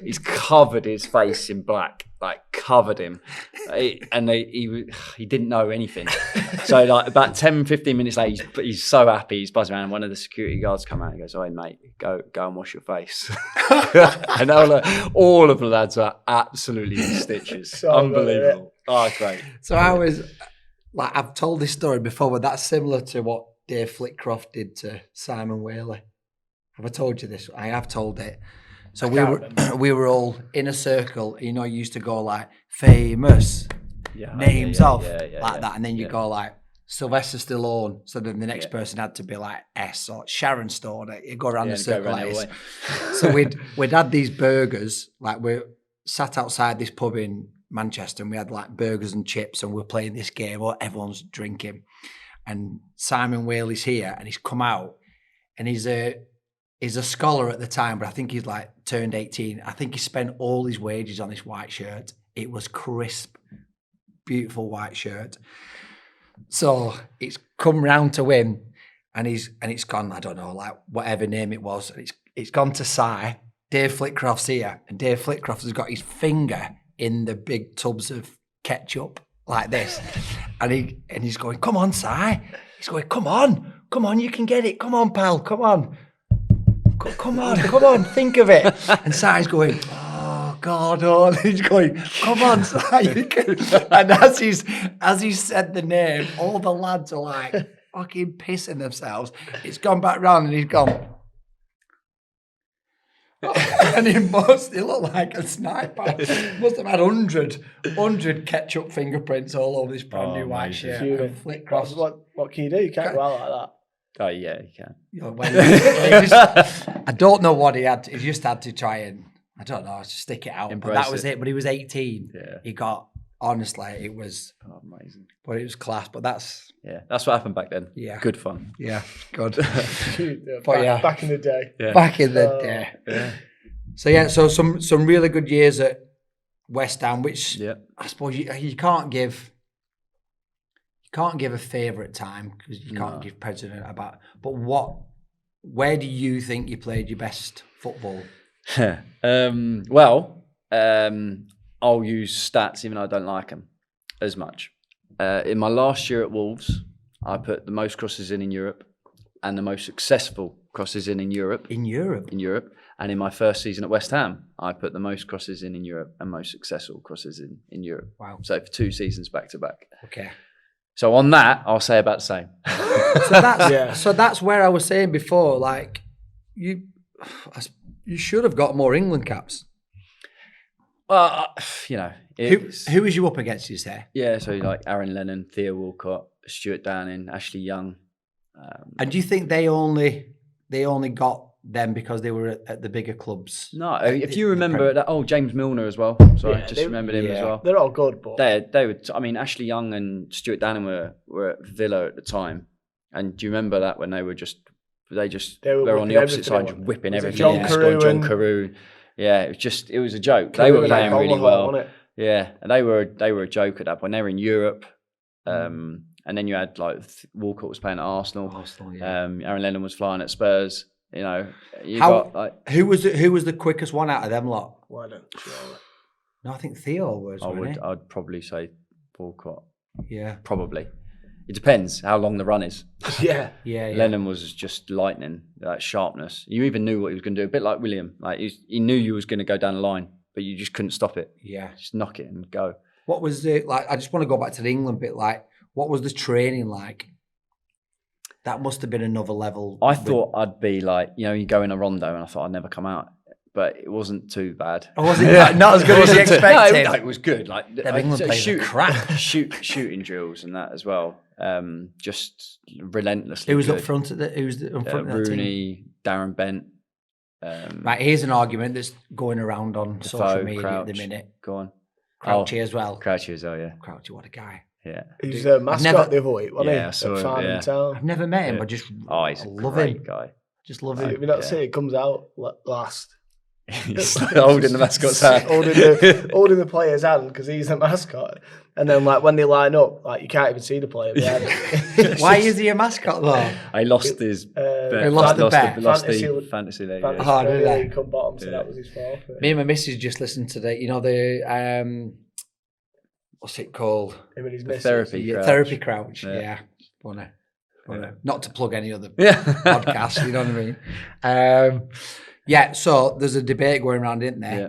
S3: He's covered his face in black, like covered him, and he didn't know anything. So like about 10-15 minutes later, he's so happy, he's buzzing around. And one of the security guards come out and goes, "Oh mate, go and wash your face." And all of the lads are absolutely in stitches.
S2: So
S3: unbelievable. Oh, great.
S1: So I was like, I've told this story before, but that's similar to what Dave Flitcroft did to Simon Whaley. Have I told you this? I have told it. So we were all in a circle. You know, you used to go like famous names of that, and then you go like Sylvester Stallone. So then the next person had to be like S or Sharon Stone. You go around the circle like this. So we'd had these burgers. Like we sat outside this pub in Manchester, and we had like burgers and chips, and we're playing this game. Or everyone's drinking, and Simon Whaley's here, and he's come out, and he's a scholar at the time, but I think he's like turned 18. I think he spent all his wages on this white shirt. It was crisp, beautiful white shirt. So it's come round to him, and it's gone, I don't know, like whatever name it was. It's gone to Si. Dave Flitcroft's here, and Dave Flitcroft has got his finger in the big tubs of ketchup like this. And he's going, "Come on, Si." He's going, come on, you can get it. Come on, pal, come on. Come on, think of it. And Si's going, "Oh God, oh." And he's going, "Come on, Si, you can." And as he's said the name, all the lads are like fucking pissing themselves. It's gone back round, and he's gone. And he looked like a sniper. Must have had 100 ketchup fingerprints all over this brand new white shirt.
S2: What can you do? You can't go out like that.
S3: Oh yeah, you can.
S1: I don't know what he had. He just had to try and, I don't know, stick it out. But that was it. But he was 18. Yeah. He got, honestly, it was
S3: amazing.
S1: But it was class. But that's
S3: what happened back then.
S1: Yeah,
S3: good fun.
S1: Yeah, good.
S2: Back in the day.
S1: Yeah. Back in the day. Yeah. So some really good years at West Ham, which I suppose you can't give. You can't give a favourite time because you can't give precedent about. But where do you think you played your best football?
S3: I'll use stats even though I don't like them as much. In my last year at Wolves, I put the most crosses in Europe and the most successful crosses in Europe.
S1: In Europe?
S3: In Europe. And in my first season at West Ham, I put the most crosses in Europe and most successful crosses in Europe.
S1: Wow.
S3: So for 2 seasons back to back.
S1: Okay.
S3: So on that, I'll say about the same.
S1: So that's where I was saying before, like, you should have got more England caps.
S3: Well,
S1: who was you up against, you say?
S3: Yeah, so like Aaron Lennon, Theo Walcott, Stuart Downing, Ashley Young.
S1: And do you think they only got them because they were at the bigger clubs?
S3: No, if you remember that, James Milner as well. Sorry, just remembered him as well.
S2: They're all good, but
S3: they were. I mean, Ashley Young and Stuart Downing were at Villa at the time, and do you remember that when they were on the opposite side, just whipping everything?
S2: John
S3: Carew. Yeah, it was a joke. They were playing really well. Yeah, and they were a joke at that point. They were in Europe. And then you had like Walcott was playing at Arsenal. Aaron Lennon was flying at Spurs. You know,
S1: who was the quickest one out of them lot?
S2: Why don't you?
S1: No, I think Theo was.
S3: I'd probably say Walcott.
S1: Yeah,
S3: probably. It depends how long the run is.
S2: Yeah.
S3: Lennon was just lightning, that sharpness. You even knew what he was going to do. A bit like William. Like he knew you was going to go down the line, but you just couldn't stop it.
S1: Yeah,
S3: just knock it and go.
S1: What was it like? I just want to go back to the England bit. Like, what was the training like? That must have been another level.
S3: I thought I'd be like, you go in a rondo, and I thought I'd never come out. But it wasn't too bad.
S1: Oh, was it not as good as you expected?
S3: No, it was good. Like
S1: England players crap.
S3: Shooting drills and that as well. Just relentlessly.
S1: Who was
S3: good.
S1: up front at who was up front of that
S3: Rooney,
S1: team?
S3: Darren Bent.
S1: Right, here's an argument that's going around on social media
S3: Crouch.
S1: at the minute.
S3: Go on.
S1: Crouchy as well.
S3: Crouchy as well, yeah.
S1: Crouchy, what a guy.
S3: Yeah.
S2: He was a mascot the other week, wasn't
S3: Yeah,
S2: he?
S3: I saw
S2: At
S3: him,
S2: Farnham
S3: yeah.
S2: Town.
S1: I've never met him,
S3: Yeah.
S1: but just
S3: Oh, he's
S1: I
S3: a
S1: love
S3: great
S1: him.
S3: guy.
S1: Just love
S2: Have
S1: him.
S2: you not seen it? Comes out last.
S3: He's holding the mascot's hand.
S2: holding the player's hand because he's the mascot. And then, like, when they line up, like, you can't even see the player behind him.
S1: Why is he a mascot though?
S3: I lost his bet.
S1: He lost the bet.
S3: Lost
S2: Fantasy-
S3: the fantasy league.
S2: Fantasy
S3: Yeah.
S1: Oh, did
S2: Premier
S1: they?
S2: League come bottom, so
S3: Yeah.
S2: that was his fault.
S1: Me and my missus just listened to the what's it called?
S2: Him and his
S3: The
S2: missus.
S3: therapy.
S1: Yeah,
S3: Crouch.
S1: Therapy Crouch.
S3: Yeah.
S1: Yeah. Funny.
S3: Yeah.
S1: Not to plug any other
S3: Yeah.
S1: podcast, you know what I mean? Yeah, so there's a debate going around, isn't there?
S3: Yeah.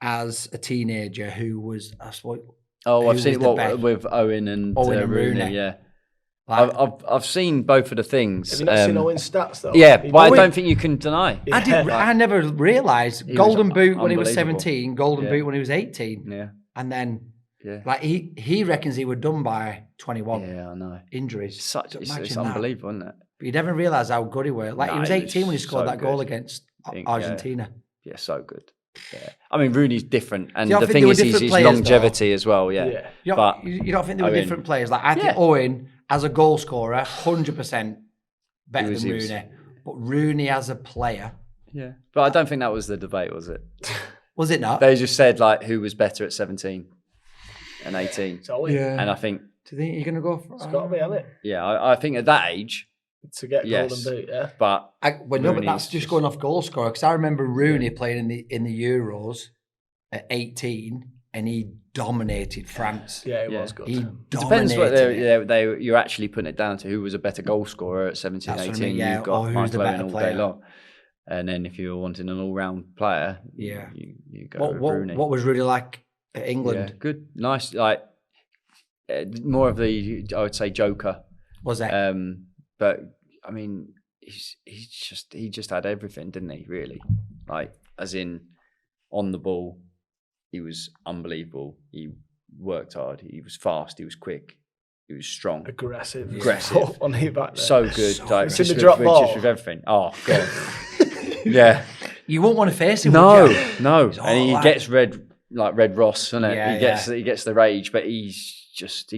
S1: As a teenager who was, I suppose,
S3: Oh,
S1: Who
S3: I've seen
S1: was the
S3: it
S1: best?
S3: with Owen and
S1: Rooney.
S3: Yeah,
S1: like,
S3: I've seen both of the things.
S2: Have you not seen Owen's stats, though?
S3: Yeah,
S2: He-
S3: but I
S1: Owen-
S3: don't think you can deny.
S2: Yeah.
S1: I never realised
S3: He was
S1: Golden Boot when he was
S3: unbelievable.
S1: 17, Golden
S3: Yeah.
S1: Boot when he was 18.
S3: Yeah,
S1: And then,
S3: yeah,
S1: like, he reckons he was done by 21
S3: yeah. I know.
S1: injuries.
S3: It's such.
S1: So
S3: It's
S1: imagine that.
S3: unbelievable, isn't it?
S1: But you never realise how good he was. Like,
S3: No,
S1: he was
S3: he was
S1: 18 when he scored
S3: so
S1: that goal
S3: good.
S1: against
S3: think,
S1: Argentina.
S3: Yeah, so good. Yeah, I mean Rooney's different, and
S1: Do you not
S3: the
S1: think
S3: thing
S1: they were
S3: is his
S1: different players,
S3: longevity as well. Yeah,
S2: Yeah.
S1: You don't,
S3: but
S1: you don't think they were
S3: Owen-
S1: different players? Like, I think
S3: Yeah.
S1: Owen, as a goal scorer, 100% better
S3: He was-
S1: than
S3: he was-
S1: Rooney. But Rooney as a player,
S3: yeah. But I don't think that was the debate, was it?
S1: was it not?
S3: They just said like who was better at 17 and 18,
S2: It's Owen.
S3: and I think
S1: Do you think you're going to go for
S2: It's got to be, hasn't it?
S3: yeah, I think at that age,
S2: To get
S3: Yes.
S2: Golden Boot, yeah.
S3: but
S1: Well, no, but
S3: Rooney's
S1: that's just going off goal scorer. Because I remember Rooney playing in the Euros at 18, and he dominated France.
S2: Yeah, it
S3: Yeah.
S2: was good.
S1: He
S3: depends
S1: dominated
S3: what
S1: it.
S3: you're actually putting it down to. Who was a better goal scorer at 17,
S1: That's what I
S3: 18?
S1: mean, yeah,
S3: You've got
S1: or who's
S3: Michael
S1: the
S3: Owen
S1: better
S3: all
S1: player.
S3: day long. And then if you're wanting an all-round player,
S1: Yeah.
S3: you go with Rooney.
S1: What was Rooney like at England?
S3: Yeah, good, nice, like more of the I would say Joker.
S1: Was that?
S3: But I mean, he just had everything, didn't he? Really, like as in on the ball, he was unbelievable. He worked hard. He was fast. He was quick. He was strong.
S2: Aggressive.
S3: Aggressive.
S2: On his back there.
S3: So good.
S1: So
S3: like,
S1: good.
S3: just
S2: In the drop
S3: with,
S2: ball.
S3: just with everything. Oh god. Yeah.
S1: You won't want to face him.
S3: No,
S1: would you?
S3: no.
S1: He's
S3: And he
S1: all
S3: gets Red Ross, isn't it?
S1: Yeah,
S3: he gets the rage, but he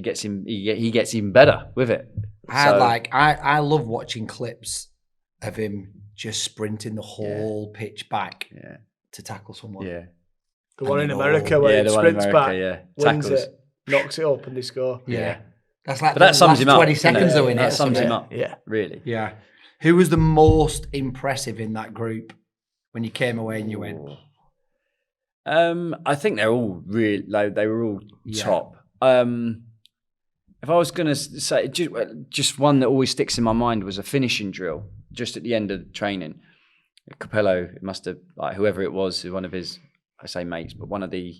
S3: gets even better with it.
S1: I love watching clips of him just sprinting the whole pitch back
S3: Yeah.
S1: to tackle someone.
S3: Yeah.
S2: The one in
S1: And
S2: America where
S3: Yeah,
S2: he
S3: the one in
S2: sprints
S3: America,
S2: back,
S3: yeah.
S2: wins
S3: Tackles.
S2: it, knocks it up, and they score.
S1: Yeah. That's like
S3: But that
S1: the
S3: sums
S1: last
S3: him up.
S1: 20
S3: doesn't
S1: seconds
S3: it?
S1: though, innit?
S3: That sums him
S1: Yeah.
S3: up.
S2: Yeah.
S3: Really.
S1: Yeah. Who was the most impressive in that group when you came away and you went,
S3: I think they're all really like they were all
S1: Yeah.
S3: top. If I was going to say just one that always sticks in my mind was a finishing drill just at the end of the training. Capello must have like whoever it was, one of his I say mates, but one of the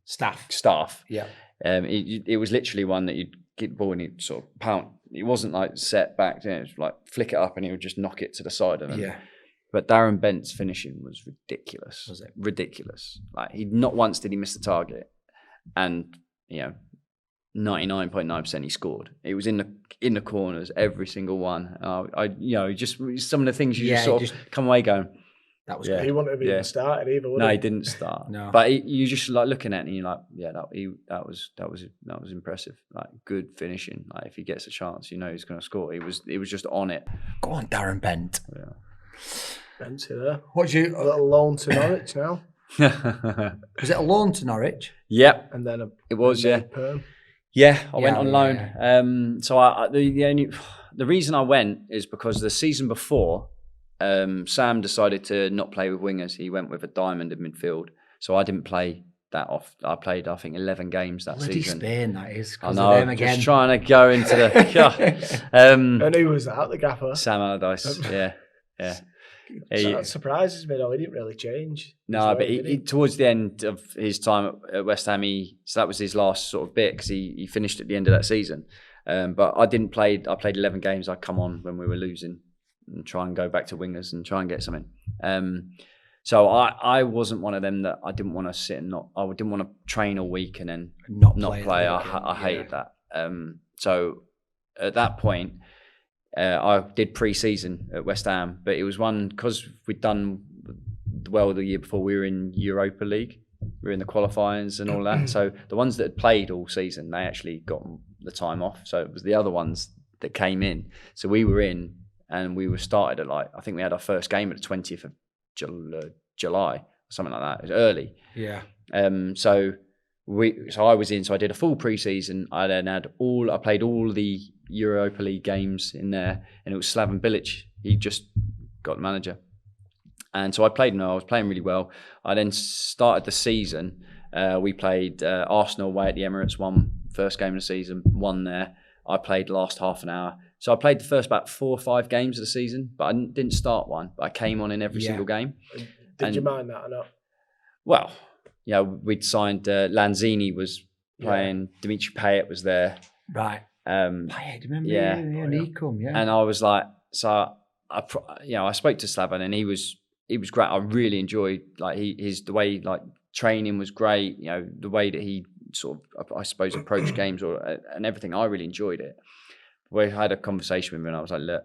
S3: staff.
S1: Yeah.
S3: It was literally one that you'd get the ball and he'd sort of pound. It wasn't like set back, it was like flick it up and he would just knock it to the side of him.
S1: Yeah.
S3: But Darren Bent's finishing was ridiculous.
S1: Was it?
S3: Ridiculous. Like he not once did he miss the target, and 99.9% he scored. It was in the corners, every single one. Just some of the things you just come away going.
S1: That was
S3: Yeah.
S1: good.
S2: He wouldn't have even
S3: Yeah.
S2: started either, would
S3: No,
S2: he?
S3: he didn't start.
S1: No.
S3: But you just like looking at it and you're like, yeah, that was impressive. Like good finishing. Like if he gets a chance, he's going to score. He was just on it.
S1: Go on, Darren Bent.
S3: Yeah.
S2: Fancy there.
S1: What's you?
S2: A little loan to Norwich now,
S1: Was it a loan to Norwich?
S3: Yep,
S2: and then
S3: it was. Yeah.
S2: perm.
S3: Yeah, I
S1: Yeah,
S3: went on loan.
S1: yeah.
S3: So the reason I went is because the season before, Sam decided to not play with wingers. He went with a diamond in midfield. So I didn't play that off. I played, I think, 11 games that
S1: Bloody
S3: season.
S1: Spain, that is.
S3: I
S1: 'Cause
S3: know.
S1: of them again.
S3: Just trying to go into the.
S2: And who was that? The gaffer.
S3: Sam Allardyce. Yeah.
S2: That surprises me though. He didn't really change.
S3: No, but
S2: did
S3: he towards the end of his time at West Ham, so that was his last sort of bit because he finished at the end of that season. But I didn't play. I played 11 games. I'd come on when we were losing and try and go back to wingers and try and get something. So I wasn't one of them that I didn't want to sit and I didn't want to train all week and then not play. I hated that. So at that point, I did pre-season at West Ham, but it was one because we'd done well the year before. We were in Europa League, we were in the qualifyings and all that. So the ones that had played all season, they actually got the time off. So it was the other ones that came in. So we were in, and we were started at I think we had our first game at the 20th of July, or something like that. It was early.
S1: Yeah.
S3: So I was in. So I did a full pre-season. I then I played all the Europa League games in there, and it was Slaven Bilic. He just got the manager. And so I played, I was playing really well. I then started the season. We played Arsenal away at the Emirates, won first game of the season, won there. I played the last half an hour. So I played the first about 4 or 5 games of the season, but I didn't start one. But I came on in every single game.
S2: Did you mind that or not?
S3: Well, we'd signed, Lanzini was playing, Dimitri Payet was there.
S1: Right.
S3: Payet,
S1: remember?
S3: Yeah.
S1: And he come, yeah.
S3: And I was like, so I spoke to Slaven, and he was great. I really enjoyed the way training was great. The way that he sort of, I suppose, approached games and everything. I really enjoyed it. We had a conversation with him, and I was like, look,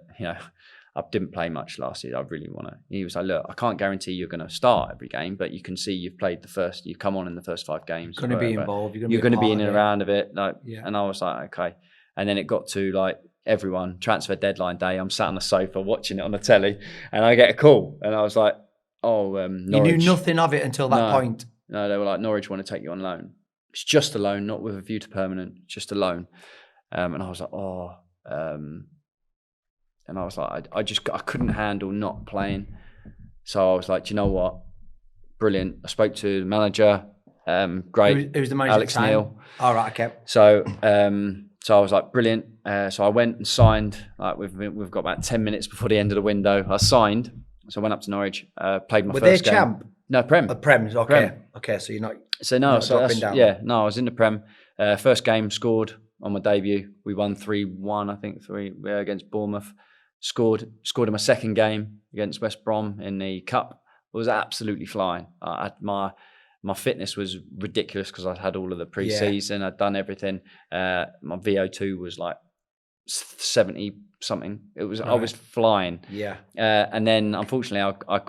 S3: I didn't play much last year. I really want to. He was like, look, I can't guarantee you're going to start every game, but you can see you've played you've come on in the first 5 games.
S1: You're going to be involved.
S3: You're going to be in and around of it. And I was like, okay. And then it got to everyone, transfer deadline day, I'm sat on the sofa watching it on the telly, and I get a call, and I was like, Norwich.
S1: You knew nothing of it until that point.
S3: No, they were like, Norwich want to take you on loan. It's just a loan, not with a view to permanent, just a loan. And I was like, and I was like, I couldn't handle not playing. So I was like, do you know what? Brilliant. I spoke to the manager, great.
S1: Who's the manager?
S3: Alex Neil.
S1: All right, okay.
S3: So I was like, brilliant. So I went and signed. We've got about 10 minutes before the end of the window. I signed. So I went up to Norwich, played my first game.
S1: Were they champ?
S3: No, Prem.
S1: Prem, okay.
S3: Prem.
S1: Okay, so you're not...
S3: So no, so that's, down. Yeah, no, I was in the Prem. First game, scored on my debut. We won 3-1, I think, against Bournemouth. Scored in my second game against West Brom in the Cup. I was absolutely flying. My fitness was ridiculous because I'd had all of the pre-season. I'd done everything. My VO2 was 70 something. It was, right. I was flying.
S1: Yeah.
S3: And then unfortunately I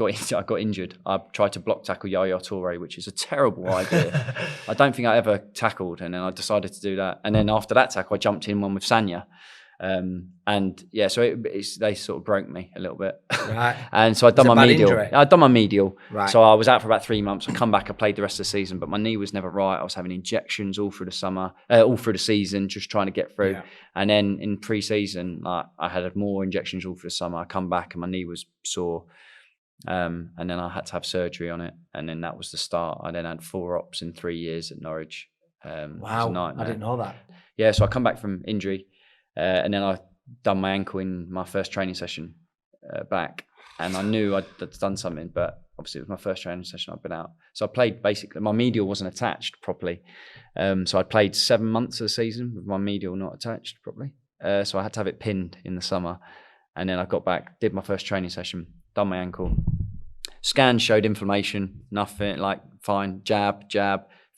S3: got injured. I tried to block tackle Yaya Toure, which is a terrible idea. I don't think I ever tackled, and then I decided to do that. And then after that tackle, I jumped in one with Sanya. So they sort of broke me a little bit.
S1: Right.
S3: And so I'd done my medial.
S1: Injury?
S3: I'd done my medial.
S1: Right.
S3: So I was out for about 3 months. I come back, I played the rest of the season, but my knee was never right. I was having injections all through the summer, all through the season, just trying to get through. Yeah. And then in pre-season, I had more injections all through the summer. I come back and my knee was sore. And then I had to have surgery on it. And then that was the start. I then had 4 ops in 3 years at Norwich.
S1: Wow, I didn't know that.
S3: Yeah, so I come back from injury. And then I done my ankle in my first training session back, and I knew I'd done something, but obviously it was my first training session. I'd been out, so I played basically. My medial wasn't attached properly, so I played 7 months of the season with my medial not attached properly. So I had to have it pinned in the summer, and then I got back, did my first training session, done my ankle. Scans showed inflammation, nothing, fine. Jab,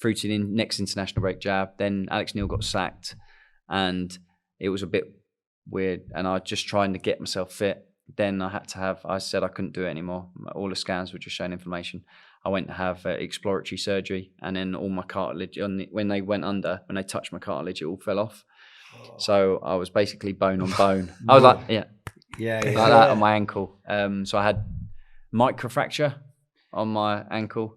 S3: through to the next international break, jab. Then Alex Neil got sacked, and it was a bit weird, and I was just trying to get myself fit. Then I said I couldn't do it anymore. All the scans were just showing inflammation. I went to have exploratory surgery, and then all my cartilage, when they touched my cartilage, it all fell off. Oh. So I was basically bone on bone. I was like that on my ankle. So I had microfracture on my ankle,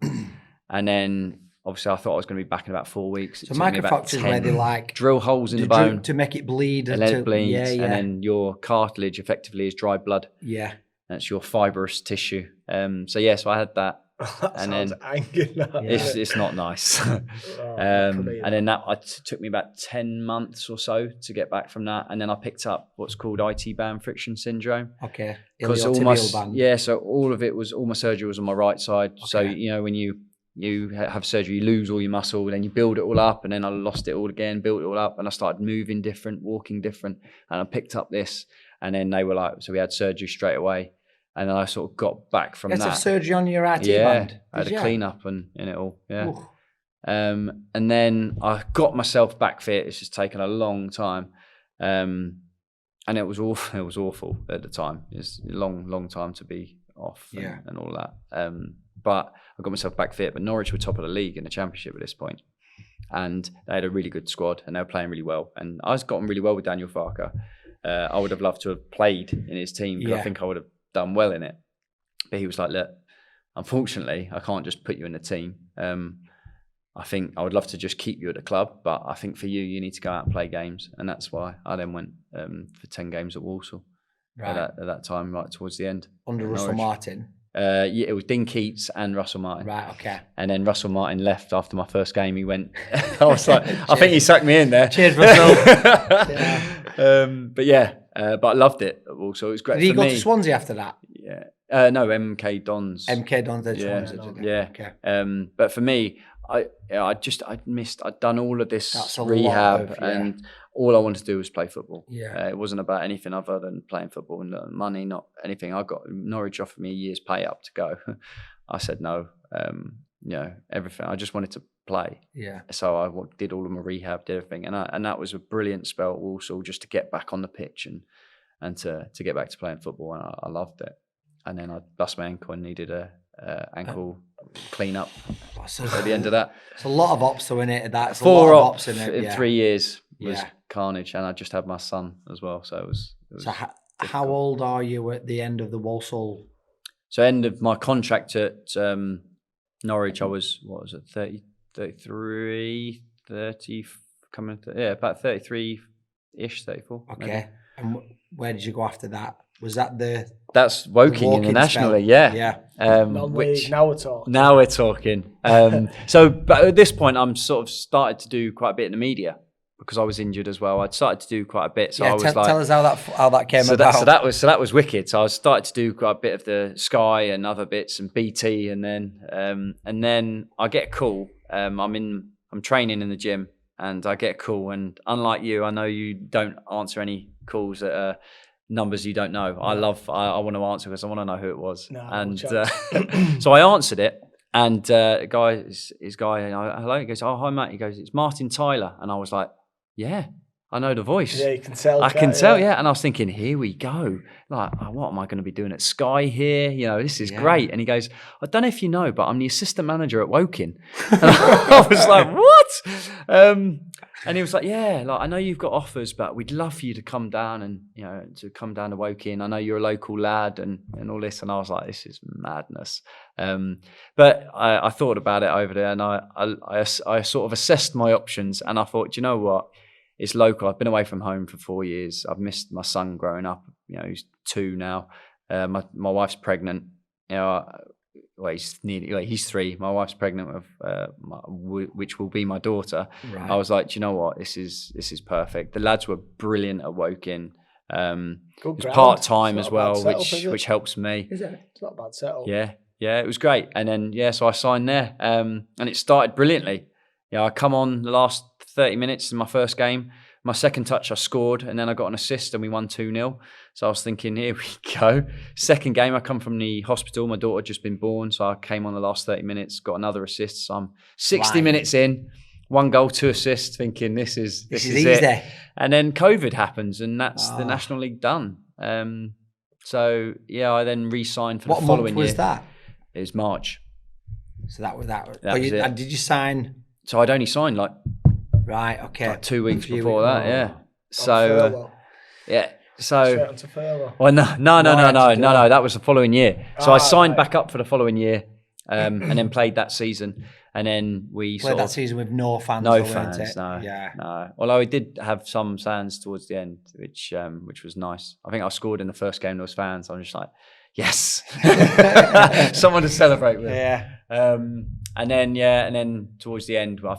S3: and then obviously I thought I was going to be back in about 4 weeks.
S1: So microfracture is where they
S3: drill holes in the bone
S1: to make it bleed.
S3: And then it bleeds, and then your cartilage effectively is dry blood.
S1: Yeah.
S3: That's your fibrous tissue. So I had that.
S2: That
S3: and
S2: sounds angry.
S3: It's not nice. And then that took me about 10 months or so to get back from that. And then I picked up what's called IT band friction syndrome.
S1: Okay.
S3: Because all my surgery was on my right side. Okay. So when you have surgery, you lose all your muscle, then you build it all up, and then I lost it all again, built it all up, and I started moving different, walking different, and I picked up this, and then they were like, so we had surgery straight away, and then I sort of got back from that.
S1: You had surgery on your RT band?
S3: I had a clean up and it all, yeah. And then I got myself back fit. It's just taken a long time, and it was awful. It was awful at the time. It's a long time to be off and all that. but I got myself back fit. But Norwich were top of the league in the Championship at this point, and they had a really good squad, and they were playing really well. And I was gotten really well with Daniel Farker. I would have loved to have played in his team because I think I would have done well in it. But he was like, look, unfortunately, I can't just put you in the team. I think I would love to just keep you at the club, but I think for you, you need to go out and play games. And that's why I then went for 10 games at Walsall at that time, right towards the end.
S1: Under Russell Martin?
S3: Yeah, it was Dean Keats and Russell Martin.
S1: Right, okay.
S3: And then Russell Martin left after my first game. He went, I was like, I think he sucked me in there.
S1: Cheers, Russell.
S3: But I loved it at Walsall. It was great.
S1: Did he
S3: for
S1: go
S3: me.
S1: to Swansea after that?
S3: Yeah. No, MK Dons.
S1: MK Dons did
S3: Yeah,
S1: Swansea.
S3: yeah.
S1: Okay.
S3: But for me, I'd done all of this
S1: That's a
S3: rehab,
S1: lot of,
S3: and all I wanted to do was play football.
S1: Yeah.
S3: It wasn't about anything other than playing football and money, not anything. I got Norwich offered me a year's pay up to go. I said no. Everything. I just wanted to play.
S1: Yeah.
S3: So I did all of my rehab, did everything, and that was a brilliant spell at Walsall just to get back on the pitch and to get back to playing football, and I loved it. And then I bust my ankle and needed a ankle clean up at the end of that.
S1: It's a lot of ops, though, in it. That's
S3: 4
S1: a lot of
S3: ops
S1: in it.
S3: in 3 years was carnage, and I just had my son as well, so it was
S1: So how old are you at the end of the Walsall?
S3: So end of my contract at Norwich, I was, 33, coming to, about 33-ish, 34.
S1: Okay.
S3: Maybe.
S1: And where did you go after that? Was that
S3: That's Woking internationally,
S1: spell?
S3: yeah.
S2: Non-league, now we're talking.
S3: Now we're talking. But at this point, I'm sort of started to do quite a bit in the media because I was injured as well. I'd started to do quite a bit. So I was
S1: tell us how that came about.
S3: So that was wicked. So I started to do quite a bit of the Sky and other bits and BT, and then I get a call. I'm training in the gym, and I get a call. And unlike you, I know you don't answer any calls that are numbers you don't know. I want to answer because I want to know who it was. So I answered it, and hello. He goes, oh, hi Matt. He goes, it's Martin Tyler, and I was like, yeah, I know the voice.
S2: Yeah, you can tell.
S3: I can tell, yeah. And I was thinking, here we go. Like, what am I going to be doing at Sky here? This is great. And he goes, I don't know if you know, but I'm the assistant manager at Woking. And I was like, what? And he was like, yeah, like I know you've got offers, but we'd love for you to come down and to come down to Woking. I know you're a local lad and all this. And I was like, this is madness. But I thought about it over there, and I sort of assessed my options, and I thought, you know what? It's local. I've been away from home for 4 years. I've missed my son growing up. He's 2 now. My wife's pregnant. He's 3. My wife's pregnant with, which will be my daughter. Right. I was like, do you know what? This is perfect. The lads were brilliant at Woking. It's part time as well, which helps me.
S2: Is it? It's not a bad setup.
S3: Yeah, it was great. And then so I signed there, and it started brilliantly. I come on the last 30 minutes in my first game. My second touch, I scored, and then I got an assist, and we won 2-0. So I was thinking, here we go. Second game, I come from the hospital. My daughter had just been born, so I came on the last 30 minutes, got another assist. So I'm 60 minutes in, 1 goal, 2 assists, thinking this is
S1: easy.
S3: it. And then COVID happens, and that's the National League done. So I then re-signed for the following year.
S1: What month was that?
S3: It was March.
S1: So that was that.
S3: It.
S1: And did you sign?
S3: So I'd only signed
S1: right, okay,
S3: 2 weeks before that, yeah.
S2: So
S3: So
S2: onto furlough.
S3: Well, no. That was the following year. So I signed back up for the following year, and then played that season. And then we
S1: played that season with no fans.
S3: No fans, no. Although I did have some fans towards the end, which was nice. I think I scored in the first game. There was fans. I'm just like, yes, someone to celebrate with.
S1: Yeah.
S3: And then towards the end, I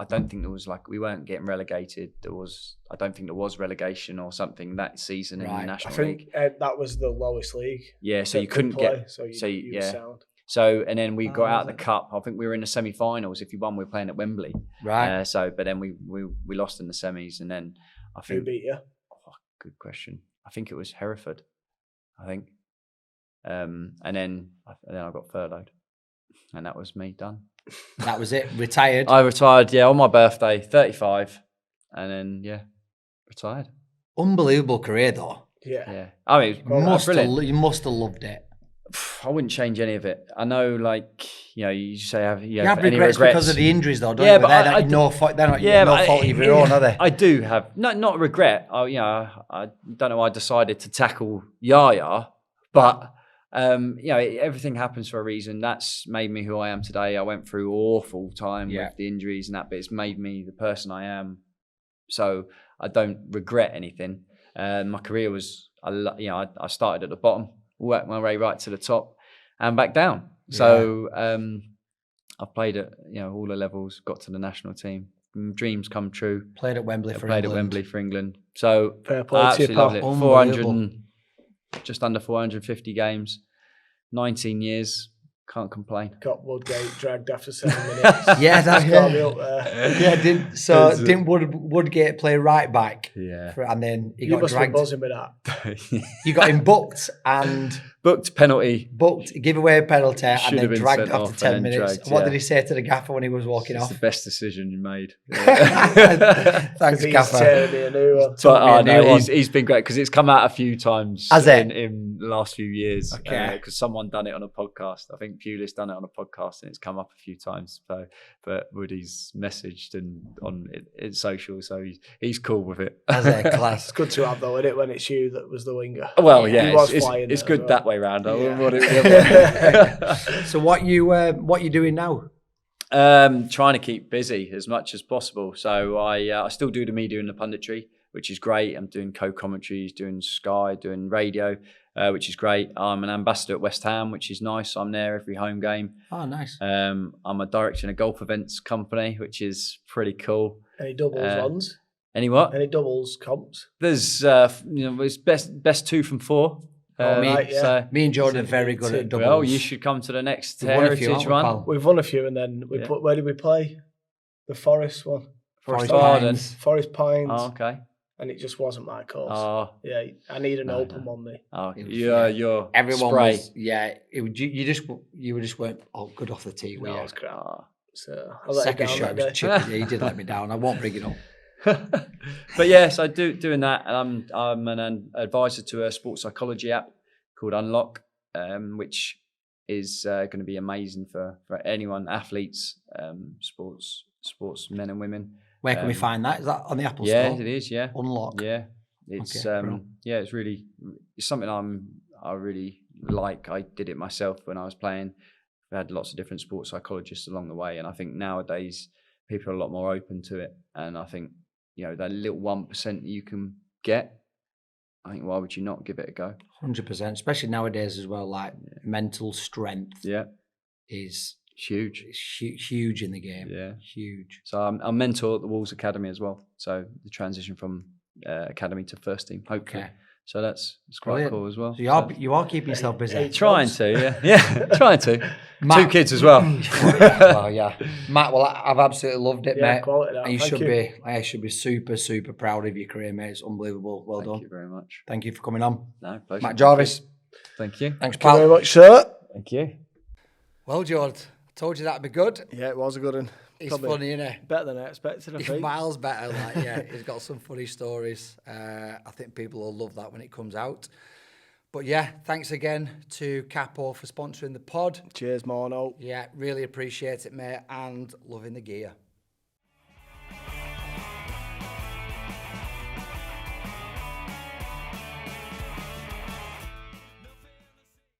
S3: don't think there was we weren't getting relegated. I don't think there was relegation or something that season in the National League.
S2: I think that was the lowest league.
S3: Yeah, so you couldn't
S2: play,
S3: get.
S2: Sound.
S3: So and then we got out of the cup. I think we were in the semi-finals. If you won, we were playing at Wembley.
S1: Right.
S3: But then we lost in the semis, and then I think
S2: who beat you?
S3: Oh, good question. I think it was Hereford. I think. And then I got furloughed. And that was me done.
S1: That was it. Retired.
S3: I retired, on my birthday, 35, and then retired.
S1: Unbelievable career, though.
S2: Yeah.
S3: I mean,
S1: you must have loved it.
S3: I wouldn't change any of it. I know, like, you say
S1: You
S3: have
S1: have
S3: any
S1: regrets
S3: regrets
S1: because of the injuries, though, don't
S3: Yeah,
S1: you?
S3: but
S1: They're
S3: I
S1: not no fault. They're not
S3: Yeah,
S1: no
S3: but
S1: fault of your own, are they?
S3: I do have not regret. I don't know why I decided to tackle Yaya, but everything happens for a reason. That's made me who I am today. I went through awful time with the injuries and that, but it's made me the person I am. So I don't regret anything. My career was, I started at the bottom, worked my way right to the top, and back down. So I've played at all the levels, got to the national team. Dreams come true.
S1: Played at Wembley for
S3: England. Played at Wembley for England. So
S2: Fair play
S3: I
S2: to you,
S3: absolutely
S2: pal.
S3: loved it. Just under 450 games, 19 years. Can't complain.
S2: Got Woodgate dragged after 7 minutes.
S1: Yeah, that's
S2: got me up there.
S1: Yeah, didn't Woodgate play right back?
S3: Yeah.
S1: And then he
S2: You
S1: got
S2: must
S1: dragged.
S2: be buzzing with that.
S1: You got him booked and
S3: penalty.
S1: Give away a penalty,
S3: Should
S1: and
S3: have
S1: then
S3: been
S1: dragged
S3: sent
S1: after
S3: off
S1: 10
S3: and then
S1: minutes.
S3: dragged,
S1: What did he say to the gaffer when he was walking
S3: It's
S1: off?
S3: the best decision you made.
S1: Thanks,
S2: He's
S1: gaffer.
S2: tearing me a new one.
S3: But he's been great because it's come out a few times
S1: Has it?
S3: in the last few years.
S1: Okay.
S3: Because someone done it on a podcast. I think Pulis done it on a podcast and it's come up a few times. So, but Woody's messaged and on it's social, so he's cool with it.
S1: As a class.
S2: It's good to have though, isn't it, when it's you that was the winger?
S3: Well,
S2: He
S3: yeah,
S2: was
S3: it's
S2: flying
S3: it's
S2: there
S3: good
S2: as well.
S3: that way round. I wouldn't want it the other way.
S1: So what you doing now?
S3: Trying to keep busy as much as possible. So I still do the media and the punditry, which is great. I'm doing co-commentaries, doing Sky, doing radio, which is great. I'm an ambassador at West Ham, which is nice. I'm there every home game.
S1: Oh, nice.
S3: I'm a director in a golf events company, which is pretty cool.
S2: Any doubles ones?
S3: Any what?
S2: Any doubles comps?
S3: There's it's best 2 from 4.
S1: Me and Jordan are very good at doubles.
S3: Well, you should come to the next
S1: We've won a few,
S3: Heritage
S1: haven't we,
S3: one.
S1: pal?
S2: We've won a few, and then where did we play? The Forest one.
S1: Forest
S3: Garden.
S1: Pines.
S2: Forest Pines.
S3: Oh, okay.
S2: And it just wasn't my course.
S3: Oh,
S2: Yeah, I need an open one, me.
S3: oh,
S1: It was,
S3: your
S1: Everyone
S3: spray.
S1: was, you just weren't good off the tee.
S2: No,
S1: were
S2: it
S1: you?
S2: was crap.
S3: Oh.
S2: So I let
S1: Second
S2: it down
S1: shot
S2: that
S1: was
S2: day.
S1: chippy. Yeah, he did let me down. I won't bring it up.
S3: But yes, I doing that, and I'm an advisor to a sports psychology app called Unlock, which is going to be amazing for anyone, athletes, sports men and women.
S1: Where can we find that? Is that on the Apple
S3: Yeah,
S1: Store?
S3: it is. Yeah,
S1: Unlock.
S3: yeah, it's
S1: Okay, bro.
S3: it's something I really like. I did it myself when I was playing. I had lots of different sports psychologists along the way, and I think nowadays people are a lot more open to it. And I think that little 1% you can get, I think why would you not give it a go?
S1: 100%, especially nowadays as well. Like mental strength is
S3: Huge.
S1: huge in the game.
S3: Yeah.
S1: Huge.
S3: So I'm mentor at the Wolves Academy as well. So the transition from academy to first team, hopefully.
S1: Okay.
S3: So it's quite
S1: Brilliant.
S3: cool as well.
S1: So you are keeping yourself busy.
S3: Trying to, yeah, trying to.
S1: Matt-
S3: 2 kids as well.
S1: Well, yeah, Matt. Well, I've absolutely loved it,
S2: Yeah,
S1: mate.
S2: quality that.
S1: And you
S2: Thank
S1: should
S2: you.
S1: be. I should be super, super proud of your career, mate. It's unbelievable. Well
S3: Thank
S1: done.
S3: you very much.
S1: Thank you for coming on,
S3: No, pleasure.
S1: Matt Jarvis.
S3: Thank you.
S1: Thanks,
S2: Thank you very
S1: pal.
S2: much, sir.
S3: Thank you.
S1: Well, George, I told you that'd be good.
S2: Yeah, it was a good one.
S1: He's
S2: Probably
S1: funny, isn't he?
S2: better than I expected, I
S1: He's
S2: think.
S1: miles better. Like, yeah, he's got some funny stories. I think people will love that when it comes out. But yeah, thanks again to Capo for sponsoring the pod.
S2: Cheers, Mono.
S1: Yeah, really appreciate it, mate, and loving the gear.